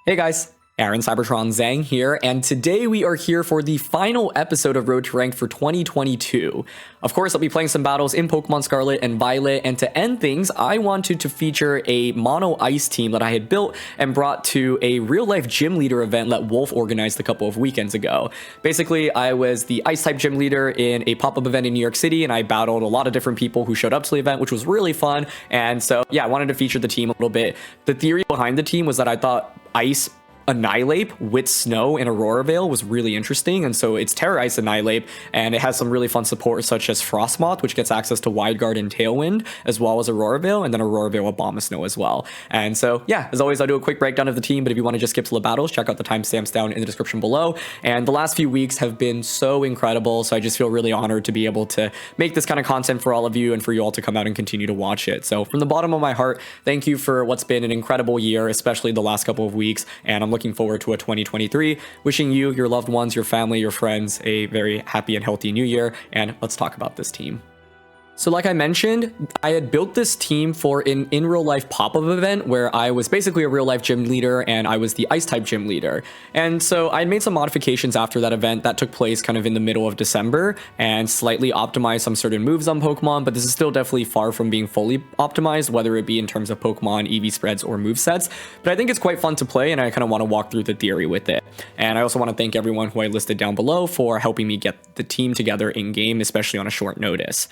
Hey guys, Aaron Cybertron Zhang here, and today we are here for the final episode of Road to Rank for 2022. Of course, I'll be playing some battles in Pokemon Scarlet and Violet, and to end things, I wanted to feature a mono ice team that I had built and brought to a real-life gym leader event that Wolf organized a couple of weekends ago. Basically, I was the ice-type gym leader in a pop-up event in New York City, and I battled a lot of different people who showed up to the event, which was really fun, and so, yeah, I wanted to feature the team a little bit. The theory behind the team was that I thought Ice Annihilape with Snow in Aurora Vale was really interesting, and so it's Tera Ice Annihilape, and it has some really fun support such as Frosmoth, which gets access to Wide Guard and Tailwind, as well as Aurora Vale, and then Aurora Vale with Abomasnow as well. And so, yeah, as always, I'll do a quick breakdown of the team, but if you want to just skip to the battles, check out the timestamps down in the description below. And the last few weeks have been so incredible, so I just feel really honored to be able to make this kind of content for all of you and for you all to come out and continue to watch it. So from the bottom of my heart, thank you for what's been an incredible year, especially the last couple of weeks, and I'm looking forward to a 2023. Wishing you, your loved ones, your family, your friends a very happy and healthy new year, and let's talk about this team. So like I mentioned, I had built this team for an in real life pop-up event where I was basically a real life gym leader and I was the ice type gym leader. And so I made some modifications after that event that took place kind of in the middle of December and slightly optimized some certain moves on Pokemon, but this is still definitely far from being fully optimized, whether it be in terms of Pokemon, EV spreads, or movesets. But I think it's quite fun to play and I kind of want to walk through the theory with it. And I also want to thank everyone who I listed down below for helping me get the team together in game, especially on a short notice.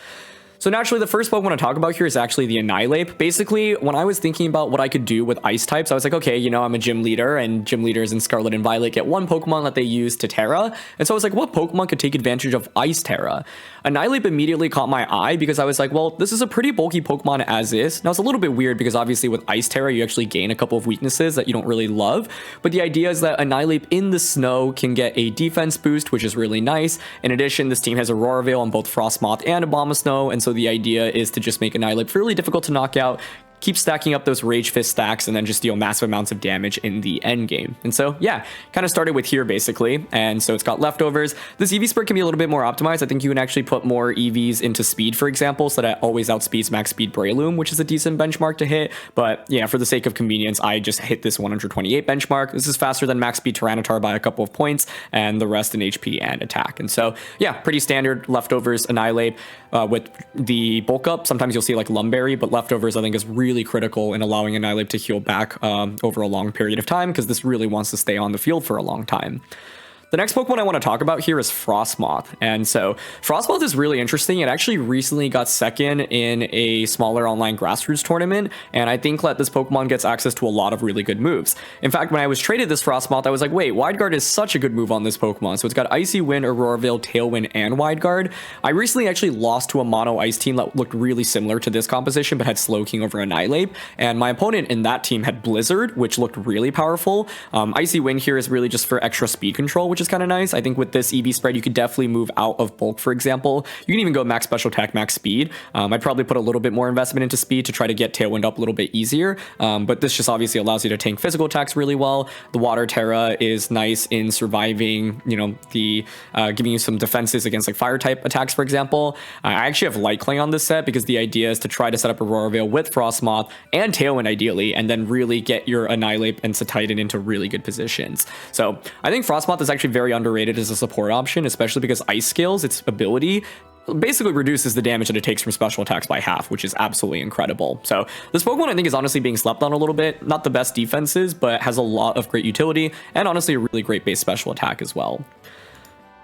So naturally, the first Pokemon I want to talk about here is actually the Annihilape. Basically, when I was thinking about what I could do with ice types, I was like, okay, you know, I'm a gym leader, and gym leaders in Scarlet and Violet get one Pokemon that they use to Tera. And so I was like, what Pokemon could take advantage of Ice Tera? Annihilape immediately caught my eye because I was like, well, this is a pretty bulky Pokemon as is. Now, it's a little bit weird because obviously with Ice Tera, you actually gain a couple of weaknesses that you don't really love. But the idea is that Annihilape in the snow can get a defense boost, which is really nice. In addition, this team has Aurora Vale on both Frosmoth and Abomasnow, and so the idea is to just make Annihilape fairly difficult to knock out, keep stacking up those Rage Fist stacks, and then just deal massive amounts of damage in the end game. And so, yeah, kind of started with here basically. And so it's got leftovers. This EV spread can be a little bit more optimized. I think you can actually put more EVs into speed, for example, so that it always outspeeds max speed Breloom, which is a decent benchmark to hit. But yeah, for the sake of convenience, I just hit this 128 benchmark. This is faster than max speed Tyranitar by a couple of points, and the rest in HP and attack. And so, yeah, pretty standard leftovers Annihilape with the bulk up. Sometimes you'll see like Lumberry, but leftovers I think is really critical in allowing Annihilape to heal back over a long period of time, because this really wants to stay on the field for a long time. The next Pokemon I want to talk about here is Frosmoth. And so Frosmoth is really interesting. It actually recently got second in a smaller online grassroots tournament, and I think that this Pokemon gets access to a lot of really good moves. In fact, when I was traded this Frosmoth, I was like, wait, Wide Guard is such a good move on this Pokemon. So it's got Icy Wind, Aurora Veil, Tailwind, and Wide Guard. I recently actually lost to a mono ice team that looked really similar to this composition, but had Slowking over Annihilape. And my opponent in that team had Blizzard, which looked really powerful. Icy Wind here is really just for extra speed control, which is kind of nice. I think with this EV spread, you could definitely move out of bulk, for example. You can even go max special attack, max speed. I'd probably put a little bit more investment into speed to try to get Tailwind up a little bit easier. But this just obviously allows you to tank physical attacks really well. The Water Tera is nice in surviving, you know, the giving you some defenses against like fire type attacks, for example. I actually have Light Clay on this set because the idea is to try to set up Aurora Veil with Frosmoth and Tailwind ideally, and then really get your Annihilape and Titan into really good positions. So I think Frosmoth is actually very underrated as a support option, especially because Ice Scales, its ability, basically reduces the damage that it takes from special attacks by half, which is absolutely incredible. So this Pokemon I think is honestly being slept on a little bit. Not the best defenses, but has a lot of great utility and honestly a really great base special attack as well.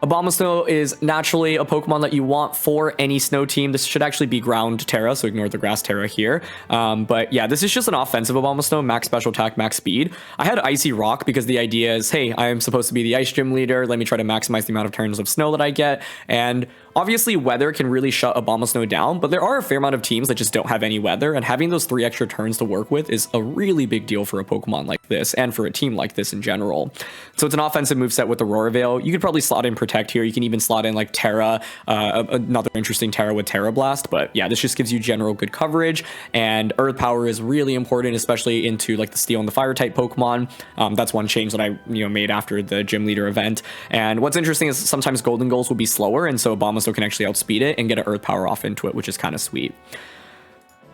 Abomasnow is naturally a Pokemon that you want for any snow team. This should actually be ground Tera, so ignore the grass Tera here. But yeah, this is just an offensive Abomasnow, max special attack, max speed. I had Icy Rock because the idea is, hey, I am supposed to be the ice gym leader. Let me try to maximize the amount of turns of snow that I get. And obviously, weather can really shut Abomasnow down, but there are a fair amount of teams that just don't have any weather, and having those 3 extra turns to work with is a really big deal for a Pokemon like this, and for a team like this in general. So it's an offensive moveset with Aurora Veil. You could probably slot in Protect here. You can even slot in like Tera, another interesting Tera with Tera Blast, but yeah, this just gives you general good coverage, and Earth Power is really important, especially into like the Steel and the Fire type Pokemon. That's one change that I made after the Gym Leader event. And what's interesting is sometimes Golden Goals will be slower, and so Abomasnow can actually outspeed it and get an Earth Power off into it, which is kind of sweet.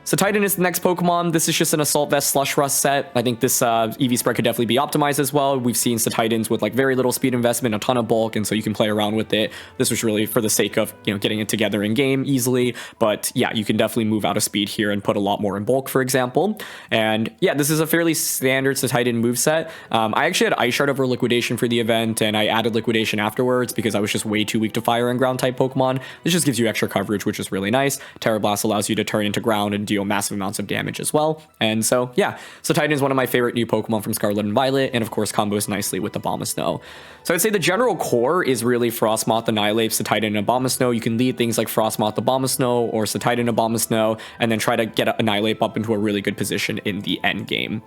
So Titan is the next Pokemon. This is just an Assault Vest Slush Rust set. I think this EV spread could definitely be optimized as well. We've seen Titans with like very little speed investment, a ton of bulk, and so you can play around with it. This was really for the sake of, you know, getting it together in game easily. But yeah, you can definitely move out of speed here and put a lot more in bulk, for example. And yeah, this is a fairly standard Titan moveset. I actually had Ice Shard over Liquidation for the event, and I added Liquidation afterwards because I was just way too weak to Fire and Ground type Pokemon. This just gives you extra coverage, which is really nice. Tera Blast allows you to turn into ground and deal massive amounts of damage as well. And so yeah, Titan is one of my favorite new Pokemon from Scarlet and Violet, and of course combos nicely with the Abomasnow. So I'd say the general core is really Frosmoth, Annihilape, Titan, and Abomasnow. You can lead things like Frosmoth, Abomasnow, or Titan, Abomasnow, and then try to get Annihilape up into a really good position in the end game.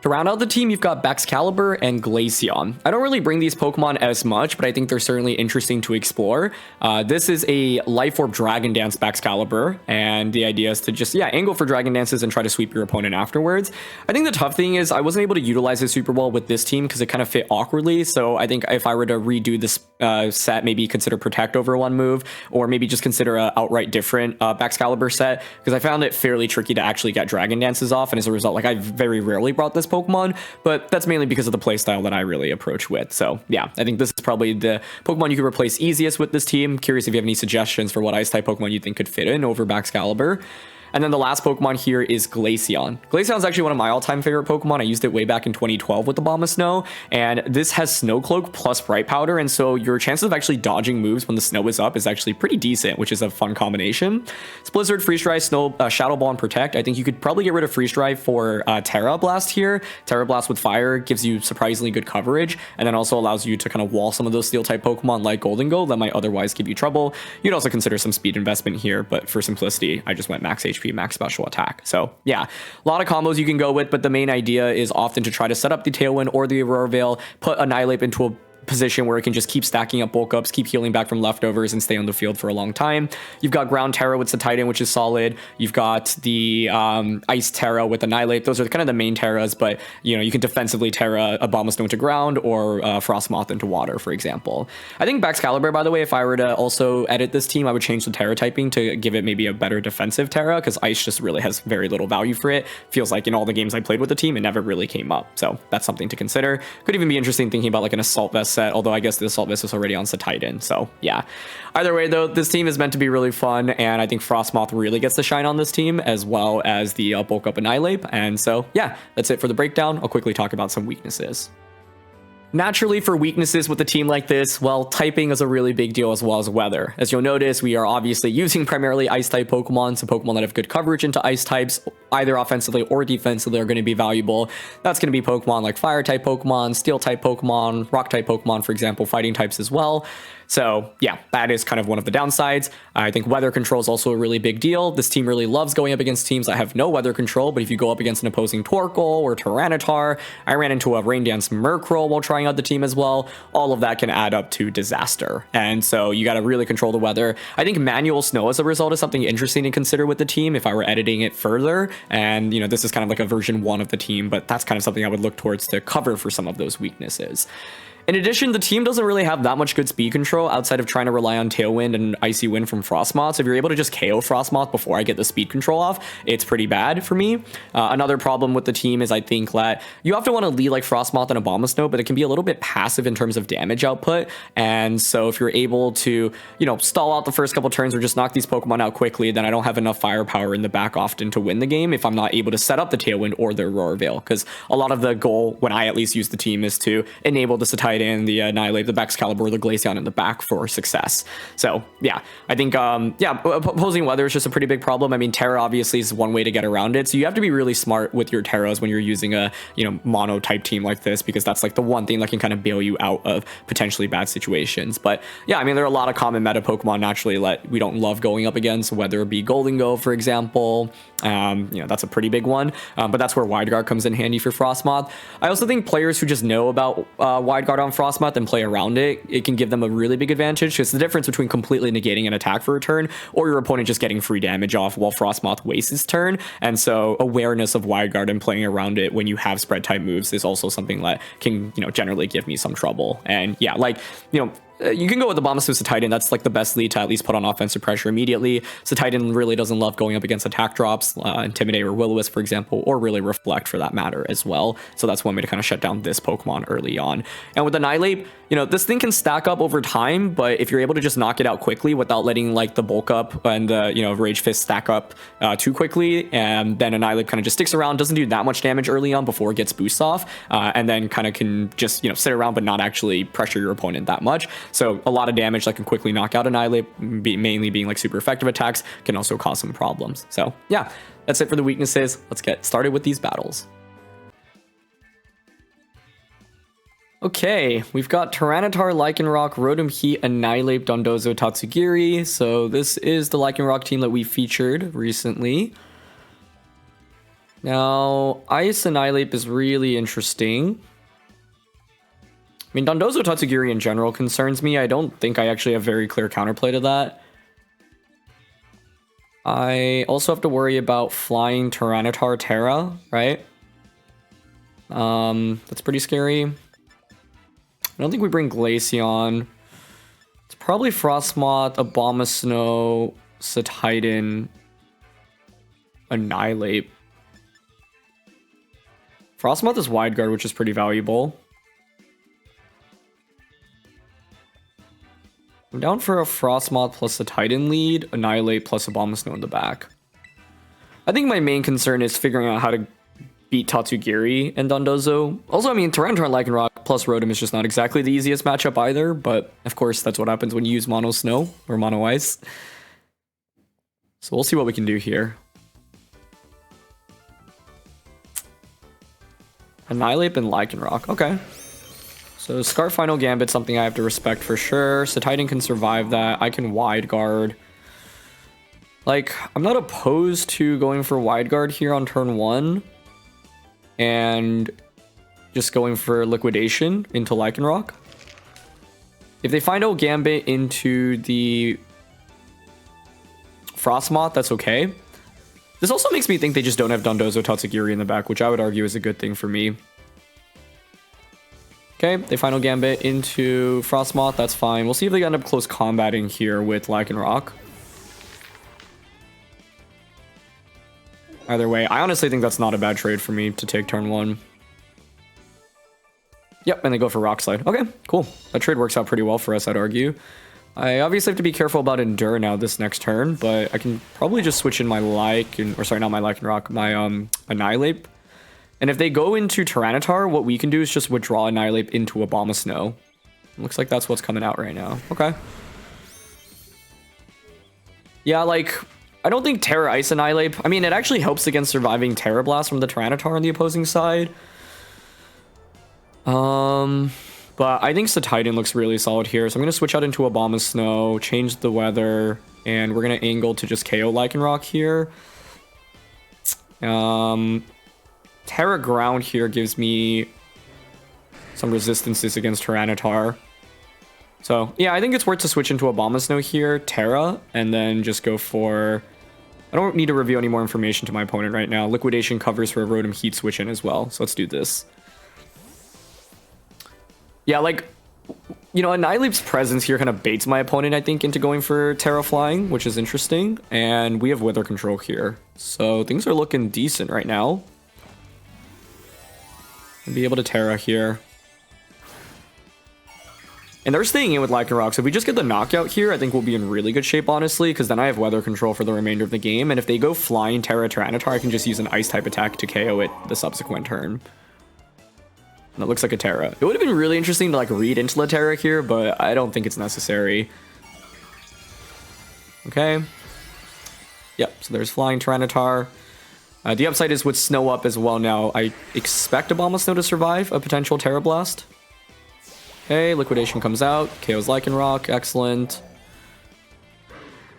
To round out the team, you've got Excalibur and Glaceon. I don't really bring these Pokemon as much, but I think they're certainly interesting to explore. This is a Life Orb Dragon Dance Excalibur, and the idea is to just, angle for Dragon Dances and try to sweep your opponent afterwards. I think the tough thing is I wasn't able to utilize it super well with this team because it kind of fit awkwardly, so I think if I were to redo this set, maybe consider Protect over one move, or maybe just consider an outright different Excalibur set, because I found it fairly tricky to actually get Dragon Dances off, and as a result, like I very rarely brought this Pokemon, but that's mainly because of the playstyle that I really approach with. So yeah, I think this is probably the Pokemon you could replace easiest with this team. Curious if you have any suggestions for what ice type Pokemon you think could fit in over Excalibur. And then the last Pokemon here is Glaceon. Glaceon is actually one of my all-time favorite Pokemon. I used it way back in 2012 with the Abomasnow, and this has Snow Cloak plus Bright Powder, and so your chances of actually dodging moves when the snow is up is actually pretty decent, which is a fun combination. It's Blizzard, Freeze Dry, Snow, Shadow Ball, and Protect. I think you could probably get rid of Freeze Dry for Tera Blast here. Tera Blast with Fire gives you surprisingly good coverage, and then also allows you to kind of wall some of those Steel-type Pokemon like Golden Go that might otherwise give you trouble. You'd also consider some speed investment here, but for simplicity, I just went max HP, max special attack. So yeah, a lot of combos you can go with, but the main idea is often to try to set up the Tailwind or the Aurora Veil, put Annihilape into a position where it can just keep stacking up bulk ups, keep healing back from leftovers, and stay on the field for a long time. You've got Ground Tera with Titan, which is solid. You've got the Ice Tera with Annihilape. Those are kind of the main Teras, but you know, you can defensively Tera Abomasnow into ground or Frosmoth into water, for example. I think Excalibur, by the way, if I were to also edit this team, I would change the Tera typing to give it maybe a better defensive Tera, because Ice just really has very little value for it. Feels like in all the games I played with the team, it never really came up. So that's something to consider. Could even be interesting thinking about like an Assault Vest set, although I guess the Assault Vest is already on Titan. So yeah, either way though, this team is meant to be really fun, and I think Frosmoth really gets to shine on this team, as well as the bulk up Annihilape. And so yeah, that's it for the breakdown. I'll quickly talk about some weaknesses. Naturally, for weaknesses with a team like this, well, typing is a really big deal, as well as weather. As you'll notice, we are obviously using primarily ice-type Pokemon, so Pokemon that have good coverage into ice types, either offensively or defensively, are going to be valuable. That's going to be Pokemon like Fire-type Pokemon, Steel-type Pokemon, Rock-type Pokemon, for example, Fighting types as well. So yeah, that is kind of one of the downsides. I think weather control is also a really big deal. This team really loves going up against teams that have no weather control, but if you go up against an opposing Torkoal or Tyranitar, I ran into a Rain Dance Murkrow while trying out the team as well, all of that can add up to disaster. And so you got to really control the weather. I think manual snow as a result is something interesting to consider with the team if I were editing it further. And you know, this is kind of like a version 1 of the team, but that's kind of something I would look towards to cover for some of those weaknesses. In addition, the team doesn't really have that much good speed control outside of trying to rely on Tailwind and Icy Wind from Frosmoth. So if you're able to just KO Frosmoth before I get the speed control off, it's pretty bad for me. Another problem with the team is I think that you often want to lead like Frosmoth and Abomasnow, but it can be a little bit passive in terms of damage output. And so if you're able to, you know, stall out the first couple turns or just knock these Pokemon out quickly, then I don't have enough firepower in the back often to win the game if I'm not able to set up the Tailwind or the Aurora Veil. Because a lot of the goal, when I at least use the team, is to enable the Titan, the Annihilape, the Excalibur, the Glaceon in the back for success. So yeah, I think opposing weather is just a pretty big problem. I mean, Tera obviously is one way to get around it, so you have to be really smart with your Teras when you're using a, you know, mono type team like this, because that's like the one thing that can kind of bail you out of potentially bad situations. But yeah, I mean, there are a lot of common meta Pokemon naturally that we don't love going up against, whether it be Golden Go, for example. You know, that's a pretty big one, but that's where Wide Guard comes in handy for Frosmoth. I also think players who just know about Wide Guard on Frosmoth and play around it can give them a really big advantage. It's the difference between completely negating an attack for a turn or your opponent just getting free damage off while Frosmoth wastes his turn. And so awareness of Wide Guard and playing around it when you have spread type moves is also something that can, you know, generally give me some trouble. And yeah, like, you know, you can go with the Abomasnow Titan. That's like the best lead to at least put on offensive pressure immediately. Titan really doesn't love going up against attack drops, Intimidate or Will-O-Wisp, for example, or really Reflect for that matter as well. So that's one way to kind of shut down this Pokemon early on. And with Annihilape, you know, this thing can stack up over time, but if you're able to just knock it out quickly without letting like the bulk up and you know, Rage Fist stack up too quickly, and then Annihilape kind of just sticks around, doesn't do that much damage early on before it gets boosts off, and then kind of can just, you know, sit around but not actually pressure your opponent that much. So a lot of damage that can quickly knock out Annihilape, mainly being like super effective attacks, can also cause some problems. So yeah, that's it for the weaknesses. Let's get started with these battles. Okay, we've got Tyranitar, Lycanroc, Rotom Heat, Annihilape, Dondozo, Tatsugiri. So this is the Lycanroc team that we featured recently. Now, Ice Annihilape is really interesting. I mean, Dondozo Tatsugiri in general concerns me. I don't think I actually have very clear counterplay to that. I also have to worry about flying Tyranitar Tera, right? That's pretty scary. I don't think we bring Glaceon. It's probably Frosmoth, Abomasnow, Titan, Annihilape. Frosmoth is Wide Guard, which is pretty valuable. I'm down for a Frosmoth plus a Titan lead, Annihilape plus Abomasnow in the back. I think my main concern is figuring out how to beat Tatsugiri and Dondozo. Also, I mean, Tyranitar and Lycanroc plus Rotom is just not exactly the easiest matchup either, but of course, that's what happens when you use Mono Snow or Mono Ice. So we'll see what we can do here. Annihilape and Lycanroc. Okay. So Scarf Final Gambit, something I have to respect for sure. So Titan can survive that. I can Wide Guard. Like, I'm not opposed to going for Wide Guard here on turn 1. And just going for Liquidation into Lycanroc. If they find out Gambit into the Frosmoth, that's okay. This also makes me think they just don't have Dondozo Tatsugiri in the back, which I would argue is a good thing for me. Okay, they final Gambit into Frosmoth, that's fine. We'll see if they end up close combating here with Lycanroc. Either way, I honestly think that's not a bad trade for me to take turn 1. Yep, and they go for Rock Slide. Okay, cool. That trade works out pretty well for us, I'd argue. I obviously have to be careful about Endure now this next turn, but I can probably just switch in my Lycanroc, my Annihilape. And if they go into Tyranitar, what we can do is just withdraw Annihilape into Abomasnow. Looks like that's what's coming out right now. Okay. Yeah, like, I don't think Tera Ice Annihilape. I mean, it actually helps against surviving Tera Blast from the Tyranitar on the opposing side. But I think Titan looks really solid here. So I'm going to switch out into Abomasnow, change the weather, and we're going to angle to just KO Lycanroc here. Tera Ground here gives me some resistances against Tyranitar. So, yeah, I think it's worth to switch into Abomasnow here, Tera, and then just go for... I don't need to reveal any more information to my opponent right now. Liquidation covers for a Rotom Heat switch in as well, so let's do this. Yeah, like, you know, Annihilape's presence here kind of baits my opponent, I think, into going for Tera Flying, which is interesting. And we have Wither Control here. So things are looking decent right now. I'll be able to Tera here. And they're staying in with Lycanroc, so if we just get the knockout here, I think we'll be in really good shape, honestly, because then I have Weather Control for the remainder of the game. And if they go Flying Tera Tyranitar, I can just use an Ice-type attack to KO it the subsequent turn. That looks like a Tera. It would have been really interesting to like read into the Tera here, but I don't think it's necessary. Okay. Yep, so there's Flying Tyranitar. The upside is with Snow up as well now. I expect Abomasnow to survive a potential Tera Blast. Okay, Liquidation comes out. KO's Lycanroc. Excellent.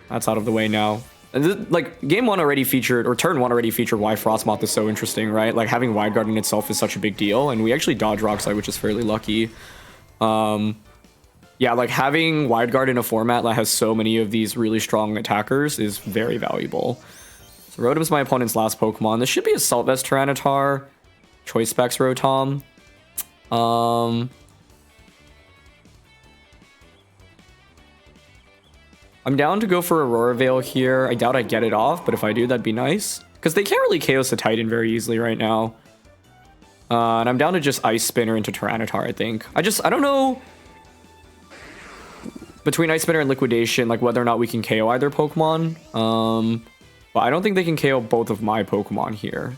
That's out of the way now. And like, game 1 already featured, or turn 1 already featured why Frosmoth is so interesting, right? Like, having Wide Guard in itself is such a big deal, and we actually dodge Rock Slide, which is fairly lucky. Yeah, like, having Wide Guard in a format that has so many of these really strong attackers is very valuable. So Rotom's my opponent's last Pokemon. This should be Assault Vest Tyranitar, Choice Specs Rotom. I'm down to go for Aurora Veil here. I doubt I get it off, but if I do, that'd be nice. Because they can't really KO the Titan very easily right now. And I'm down to just Ice Spinner into Tyranitar, I think. I don't know between Ice Spinner and Liquidation, like whether or not we can KO either Pokemon. But I don't think they can KO both of my Pokemon here.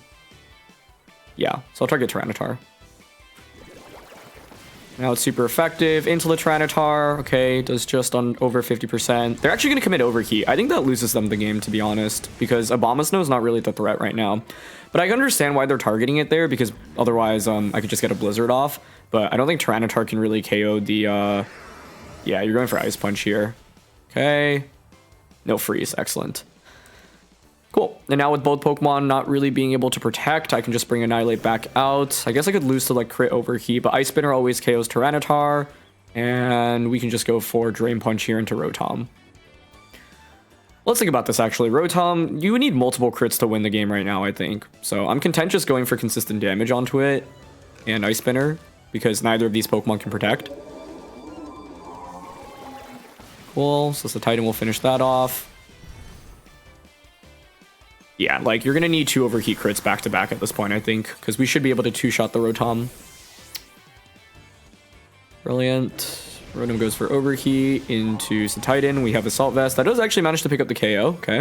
Yeah, so I'll target Tyranitar. Now it's super effective into the Tyranitar. Okay, does just on over 50%. They're actually going to commit Overheat. I think that loses them the game, to be honest, because Abomasnow is not really the threat right now. But I can understand why they're targeting it there, because otherwise I could just get a Blizzard off. But I don't think Tyranitar can really KO the... Yeah, you're going for Ice Punch here. Okay. No freeze. Excellent. Cool. And now with both Pokemon not really being able to protect, I can just bring Annihilape back out. I guess I could lose to like crit Overheat, but Ice Spinner always KOs Tyranitar. And we can just go for Drain Punch here into Rotom. Let's think about this actually. Rotom, you would need multiple crits to win the game right now, I think. So I'm content just going for consistent damage onto it and Ice Spinner because neither of these Pokemon can protect. Cool. So the Titan will finish that off. Yeah, like, you're going to need 2 Overheat crits back-to-back at this point, I think, because we should be able to 2-shot the Rotom. Brilliant. Rotom goes for Overheat into Titan. We have Assault Vest. That does actually manage to pick up the KO. Okay.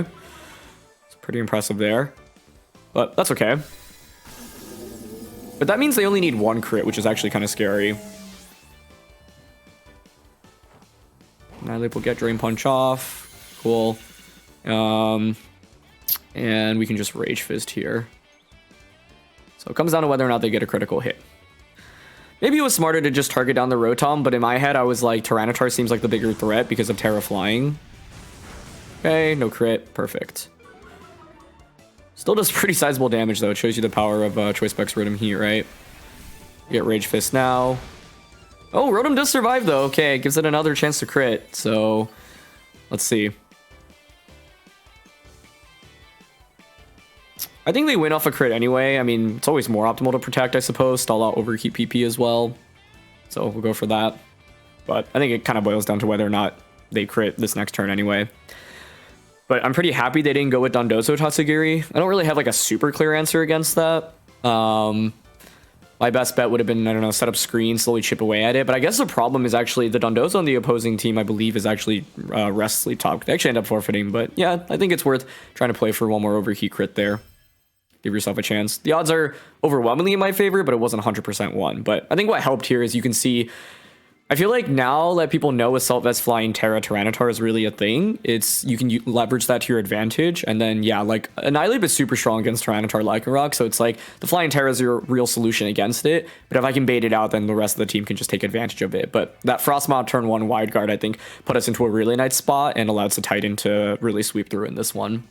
It's pretty impressive there. But that's okay. But that means they only need 1 crit, which is actually kind of scary. Annihilape will get Drain Punch off. Cool. And we can just Rage Fist here. So it comes down to whether or not they get a critical hit. Maybe it was smarter to just target down the Rotom, but in my head I was like, Tyranitar seems like the bigger threat because of Tera flying. Okay, no crit. Perfect. Still does pretty sizable damage though. It shows you the power of Choice Specs Rotom Heat, right? You get Rage Fist now. Oh, Rotom does survive though. Okay, it gives it another chance to crit. So let's see. I think they win off a crit anyway. I mean, it's always more optimal to protect, I suppose. Stall out Overheat PP as well. So we'll go for that. But I think it kind of boils down to whether or not they crit this next turn anyway. But I'm pretty happy they didn't go with Dondozo Tatsugiri. I don't really have like a super clear answer against that. My best bet would have been, I don't know, set up screen, slowly chip away at it. But I guess the problem is actually the Dondozo on the opposing team, I believe, is actually rest sleep top. They actually end up forfeiting. But yeah, I think it's worth trying to play for one more Overheat crit there. Give yourself a chance. The odds are overwhelmingly in my favor, but it wasn't 100% won. But I think what helped here is you can see, I feel like now that people know Assault Vest Flying Tera Tyranitar is really a thing, you can leverage that to your advantage. And then, yeah, like, Annihilape is super strong against Tyranitar Lycanroc, so it's like, the Flying Tera is your real solution against it. But if I can bait it out, then the rest of the team can just take advantage of it. But that Frosmoth turn 1 wide guard, I think, put us into a really nice spot and allowed the Titan to really sweep through in this one.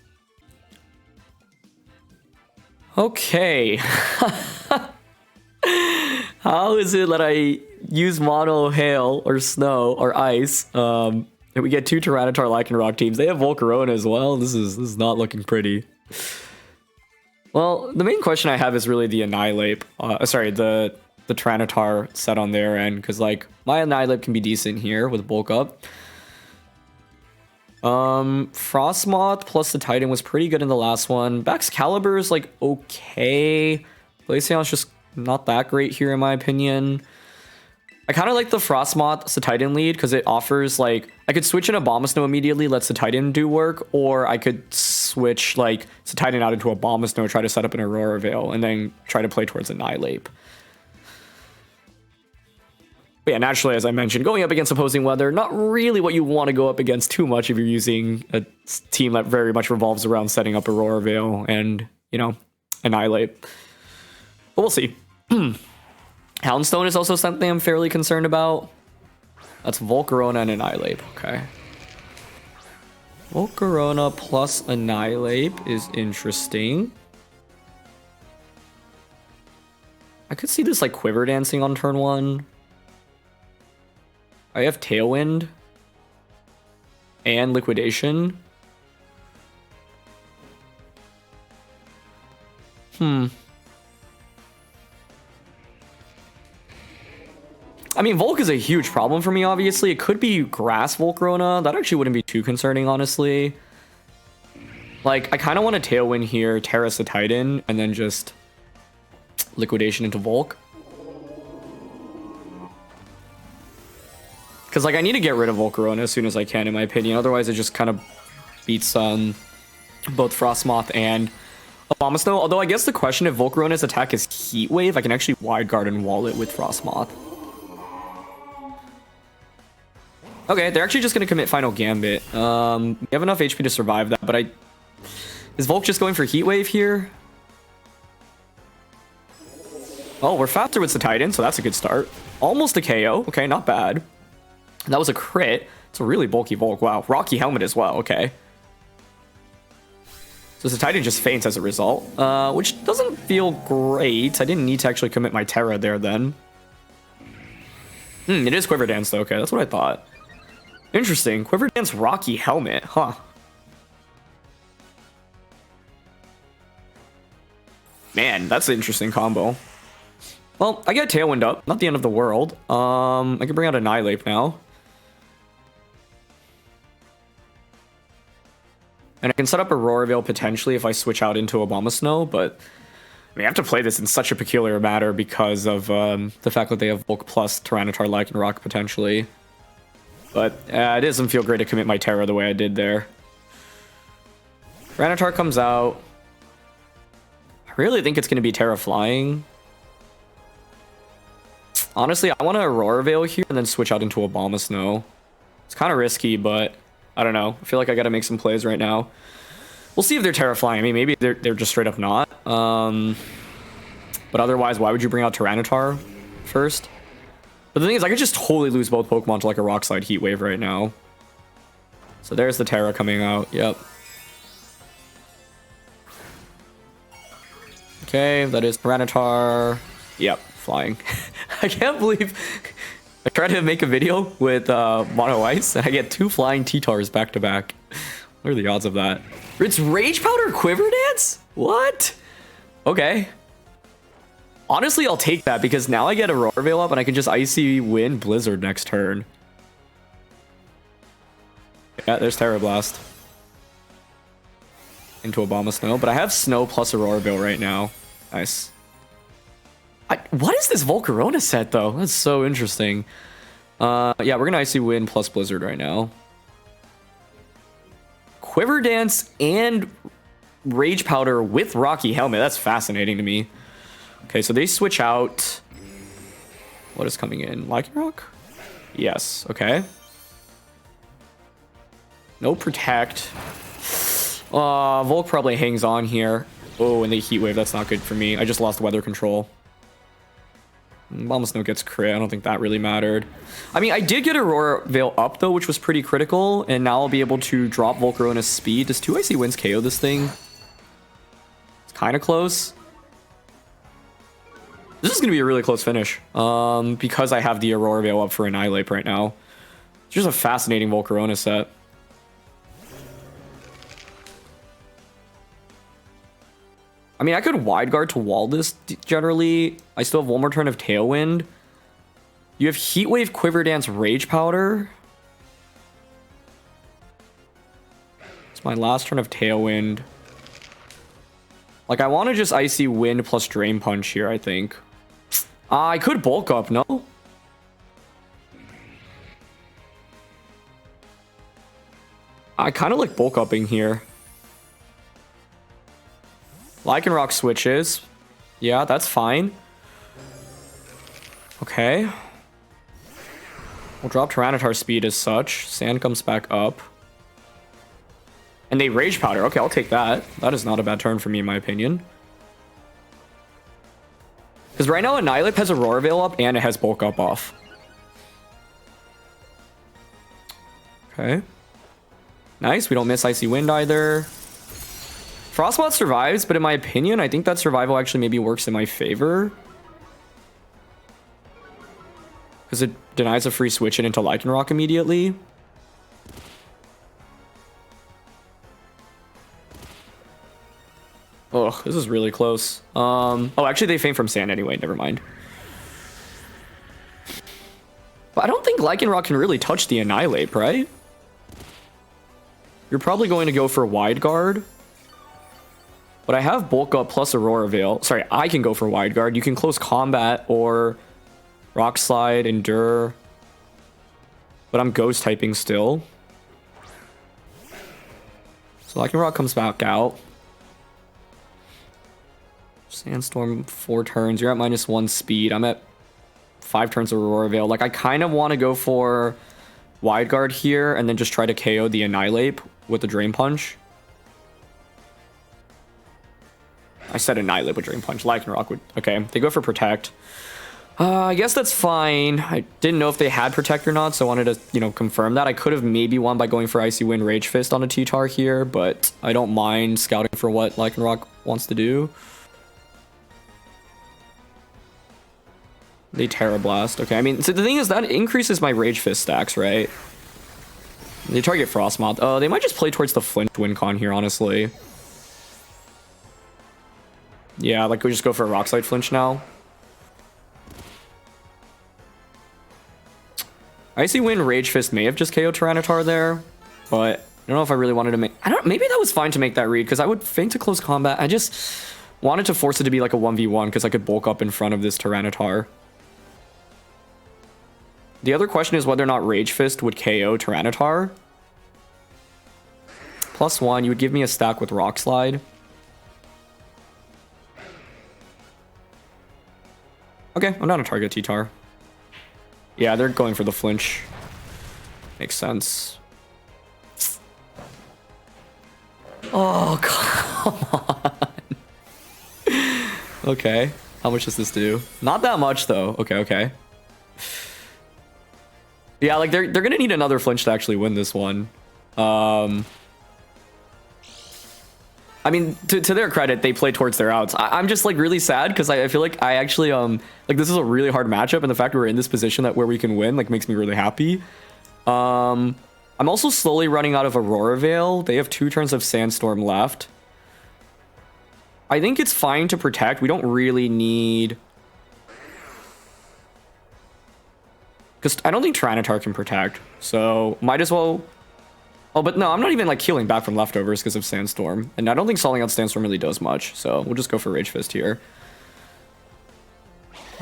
Okay. How is it that I use mono hail or snow or ice? And we get 2 Tyranitar Lycanroc teams. They have Volcarona as well. This is not looking pretty. Well, the main question I have is really the Annihilape. Sorry, the Tyranitar set on their end, because like my Annihilape can be decent here with bulk up. Frosmoth plus the Titan was pretty good in the last one. Baxcalibur is like okay. Glaceon's just not that great here in my opinion. I kind of like the Frosmoth Titan lead because it offers like, I could switch in Abomasnow immediately, lets the Titan do work, or I could switch like Titan out into Abomasnow, try to set up an Aurora Veil, and then try to play towards Annihilape. But yeah, naturally, as I mentioned, going up against opposing weather, not really what you want to go up against too much if you're using a team that very much revolves around setting up Aurora Veil and, you know, Annihilape. But we'll see. Houndstone is also something I'm fairly concerned about. That's Volcarona and Annihilape. Okay. Volcarona plus Annihilape is interesting. I could see this like Quiver Dancing on turn 1. I have Tailwind and Liquidation. I mean, Volk is a huge problem for me, obviously. It could be Grass Volcarona. That actually wouldn't be too concerning, honestly. Like, I kind of want to Tailwind here, Terrace the Titan, and then just Liquidation into Volk. Because, like, I need to get rid of Volcarona as soon as I can, in my opinion. Otherwise, it just kind of beats both Frosmoth and Abomasnow. Although, I guess the question, if Volcarona's attack is Heat Wave, I can actually Wide Guard and wall it with Frosmoth. Okay, they're actually just going to commit Final Gambit. We have enough HP to survive that, but is Volk just going for Heat Wave here? Oh, we're faster with the Titan, so that's a good start. Almost a KO. Okay, not bad. That was a crit. It's a really bulky Volk. Wow. Rocky Helmet as well. Okay. So the Titan just faints as a result, which doesn't feel great. I didn't need to actually commit my Tera there then. It is Quiver Dance though. Okay, that's what I thought. Interesting. Quiver Dance Rocky Helmet. Huh. Man, that's an interesting combo. Well, I get Tailwind up. Not the end of the world. I can bring out Annihilape now. And I can set up Aurora Veil potentially if I switch out into Abomasnow, but I mean, I have to play this in such a peculiar manner because of the fact that they have Bulk plus Tyranitar, Lycanroc potentially. But it doesn't feel great to commit my Tera the way I did there. Tyranitar comes out. I really think it's going to be Tera Flying. Honestly, I want to Aurora Veil here and then switch out into Abomasnow. It's kind of risky, but I don't know. I feel like I got to make some plays right now. We'll see if they're Tera Flying. I mean, maybe they're just straight up not. But otherwise, why would you bring out Tyranitar first? But the thing is, I could just totally lose both Pokemon to like a Rock Slide Heat Wave right now. So there's the Tera coming out. Yep. Okay, that is Tyranitar. Yep, flying. I can't believe I tried to make a video with Mono Ice and I get 2 flying T-Tars back to back. What are the odds of that? It's Rage Powder Quiver Dance? What? Okay. Honestly, I'll take that because now I get Aurora Veil up and I can just Icy Wind Blizzard next turn. Yeah, there's Terra Blast. Into Abomasnow, but I have Snow plus Aurora Veil right now. Nice. What is this Volcarona set though? That's so interesting. Yeah, we're gonna Icy Wind plus Blizzard right now. Quiver Dance and Rage Powder with Rocky Helmet. That's fascinating to me. Okay, so they switch out. What is coming in? Lycanroc? Yes, okay. No Protect. Volk probably hangs on here. Oh, and they Heat Wave. That's not good for me. I just lost Weather Control. Abomasnow gets crit. I don't think that really mattered. I mean, I did get Aurora Veil up, though, which was pretty critical. And now I'll be able to drop Volcarona's speed. Does 2 Icy Winds KO this thing? It's kind of close. This is going to be a really close finish. Because I have the Aurora Veil up for Annihilape right now. It's just a fascinating Volcarona set. I mean, I could Wide Guard to wall this generally. I still have one more turn of Tailwind. You have Heat Wave, Quiver Dance, Rage Powder. It's my last turn of Tailwind. Like, I want to just Icy Wind plus Drain Punch here, I think. I could Bulk Up, no? I kind of like Bulk Upping here. Lycanroc switches. Yeah, that's fine. Okay. We'll drop Tyranitar speed as such. Sand comes back up. And they Rage Powder. Okay, I'll take that. That is not a bad turn for me, in my opinion. Because right now, Annihilape has Aurora Veil up and it has Bulk Up off. Okay. Nice. We don't miss Icy Wind either. Frostmoth survives, but in my opinion, I think that survival actually maybe works in my favor. Because it denies a free switch in into Lycanroc immediately. Oh, this is really close. Oh, actually, they faint from sand anyway. Never mind. But I don't think Lycanroc can really touch the Annihilape, right? You're probably going to go for Wide Guard. But I have Bulk Up plus Aurora Veil. Sorry, I can go for Wide Guard. You can close combat or Rock Slide, Endure. But I'm Ghost typing still. So Lycanroc comes back out. Sandstorm 4 turns. You're at -1 speed. I'm at 5 turns of Aurora Veil. Like, I kind of want to go for Wide Guard here and then just try to KO the Annihilape with the Drain Punch. I said Annihilape with Drain Punch. Lycanroc would... Okay, they go for Protect. I guess that's fine. I didn't know if they had Protect or not, so I wanted to, you know, confirm that. I could have maybe won by going for Icy Wind Rage Fist on a T-Tar here, but I don't mind scouting for what Lycanroc wants to do. They Tera Blast. Okay, I mean, so the thing is that increases my Rage Fist stacks, right? They target Frosmoth. Oh, they might just play towards the Flinch Win Con here, honestly. Yeah, like we just go for a Rock Slide Flinch now. Icy Wind Rage Fist may have just KO'd Tyranitar there, but I don't know if I really wanted to make... maybe that was fine to make that read, because I would feint to close combat. I just wanted to force it to be like a 1v1, because I could bulk up in front of this Tyranitar. The other question is whether or not Rage Fist would KO Tyranitar. +1, you would give me a stack with Rock Slide. Okay, I'm down to target T-Tar. Yeah, they're going for the flinch. Makes sense. Oh, come on. Okay, how much does this do? Not that much, though. Okay, okay. Yeah, like, they're gonna need another flinch to actually win this one. I mean, to their credit, they play towards their outs. I'm just, like, really sad because I feel like I actually, like, this is a really hard matchup, and the fact we're in this position where we can win, like, makes me really happy. I'm also slowly running out of Aurora Veil. They have 2 turns of Sandstorm left. I think it's fine to protect. We don't really need... Because I don't think Tyranitar can protect, so might as well... Oh, but no, I'm not even, like, healing back from leftovers because of Sandstorm. And I don't think stalling out Sandstorm really does much, so we'll just go for Rage Fist here.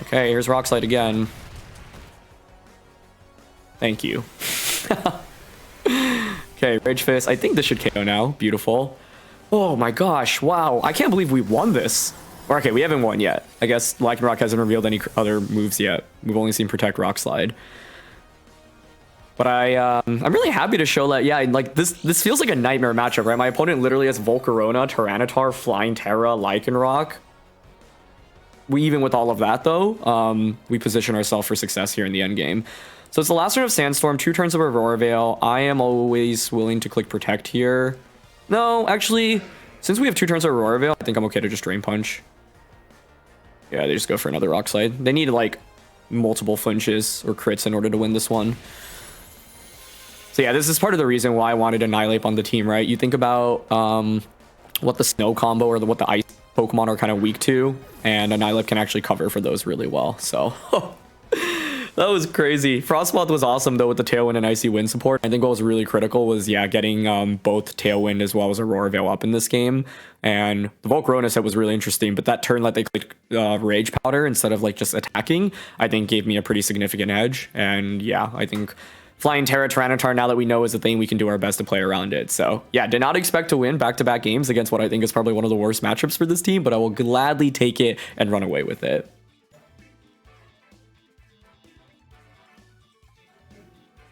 Okay, here's Rock Slide again. Thank you. Okay, Rage Fist. I think this should KO now. Beautiful. Oh my gosh, wow. I can't believe we won this. Or, okay, we haven't won yet. I guess Lycanroc hasn't revealed any other moves yet. We've only seen Protect, Rock Slide. But I'm really happy to show that, yeah, like, this feels like a nightmare matchup, right? My opponent literally has Volcarona, Tyranitar, Flying Tera, Lycanroc. Even with all of that, though, we position ourselves for success here in the end game. So it's the last turn of Sandstorm, 2 turns of Aurora Veil. I am always willing to click Protect here. No, actually, since we have 2 turns of Aurora Veil, I think I'm okay to just Drain Punch. Yeah, they just go for another Rock Slide. They need, like, multiple flinches or crits in order to win this one. So yeah, this is part of the reason why I wanted Annihilape on the team, right? You think about what the snow combo or what the ice Pokemon are kind of weak to, and Annihilape can actually cover for those really well. So that was crazy. Frosmoth was awesome, though, with the Tailwind and Icy Wind support. I think what was really critical was, yeah, getting both Tailwind as well as Aurora Veil up in this game. And the Volcarona set was really interesting, but that turn that they clicked Rage Powder instead of, like, just attacking, I think gave me a pretty significant edge. And yeah, I think... Flying Tera Tyranitar, now that we know is a thing, we can do our best to play around it. So yeah, did not expect to win back-to-back games against what I think is probably one of the worst matchups for this team, but I will gladly take it and run away with it.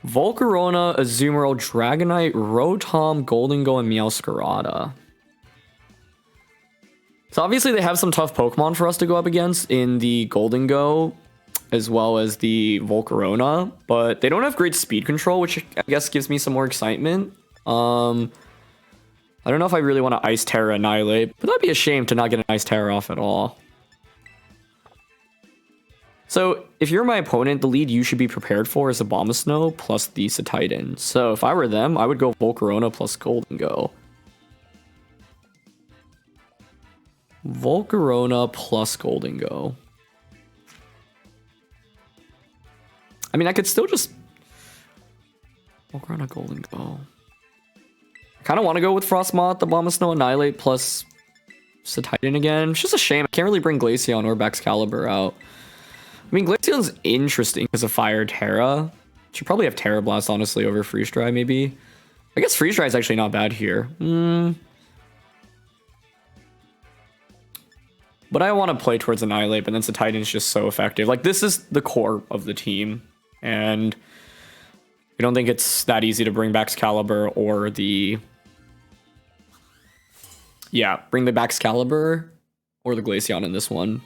Volcarona, Azumarill, Dragonite, Rotom, Goldengo, and Meowscarada. So obviously they have some tough Pokemon for us to go up against in the Goldengo, as well as the Volcarona, but they don't have great speed control, which I guess gives me some more excitement. I don't know if I really want to Ice Tera Annihilape, but that'd be a shame to not get an Ice Tera off at all. So if you're my opponent, the lead you should be prepared for is Abomasnow plus the Cetitan. So if I were them, I would go Volcarona plus Goldengo. Volcarona plus Goldengo. I mean, I could still just walk around a Golden Go. I kind of want to go with Frosmoth, the Abomasnow, Annihilape, plus Titan again. It's just a shame. I can't really bring Glaceon or Excalibur out. I mean, Glaceon's interesting because of Fire Tera. Should probably have Tera Blast, honestly, over Freeze Dry, maybe. I guess Freeze Dry is actually not bad here. But I want to play towards Annihilape, and then Titan is just so effective. Like, this is the core of the team, and I don't think it's that easy to bring back Excalibur or the... Yeah, bring the Excalibur or the Glaceon in this one.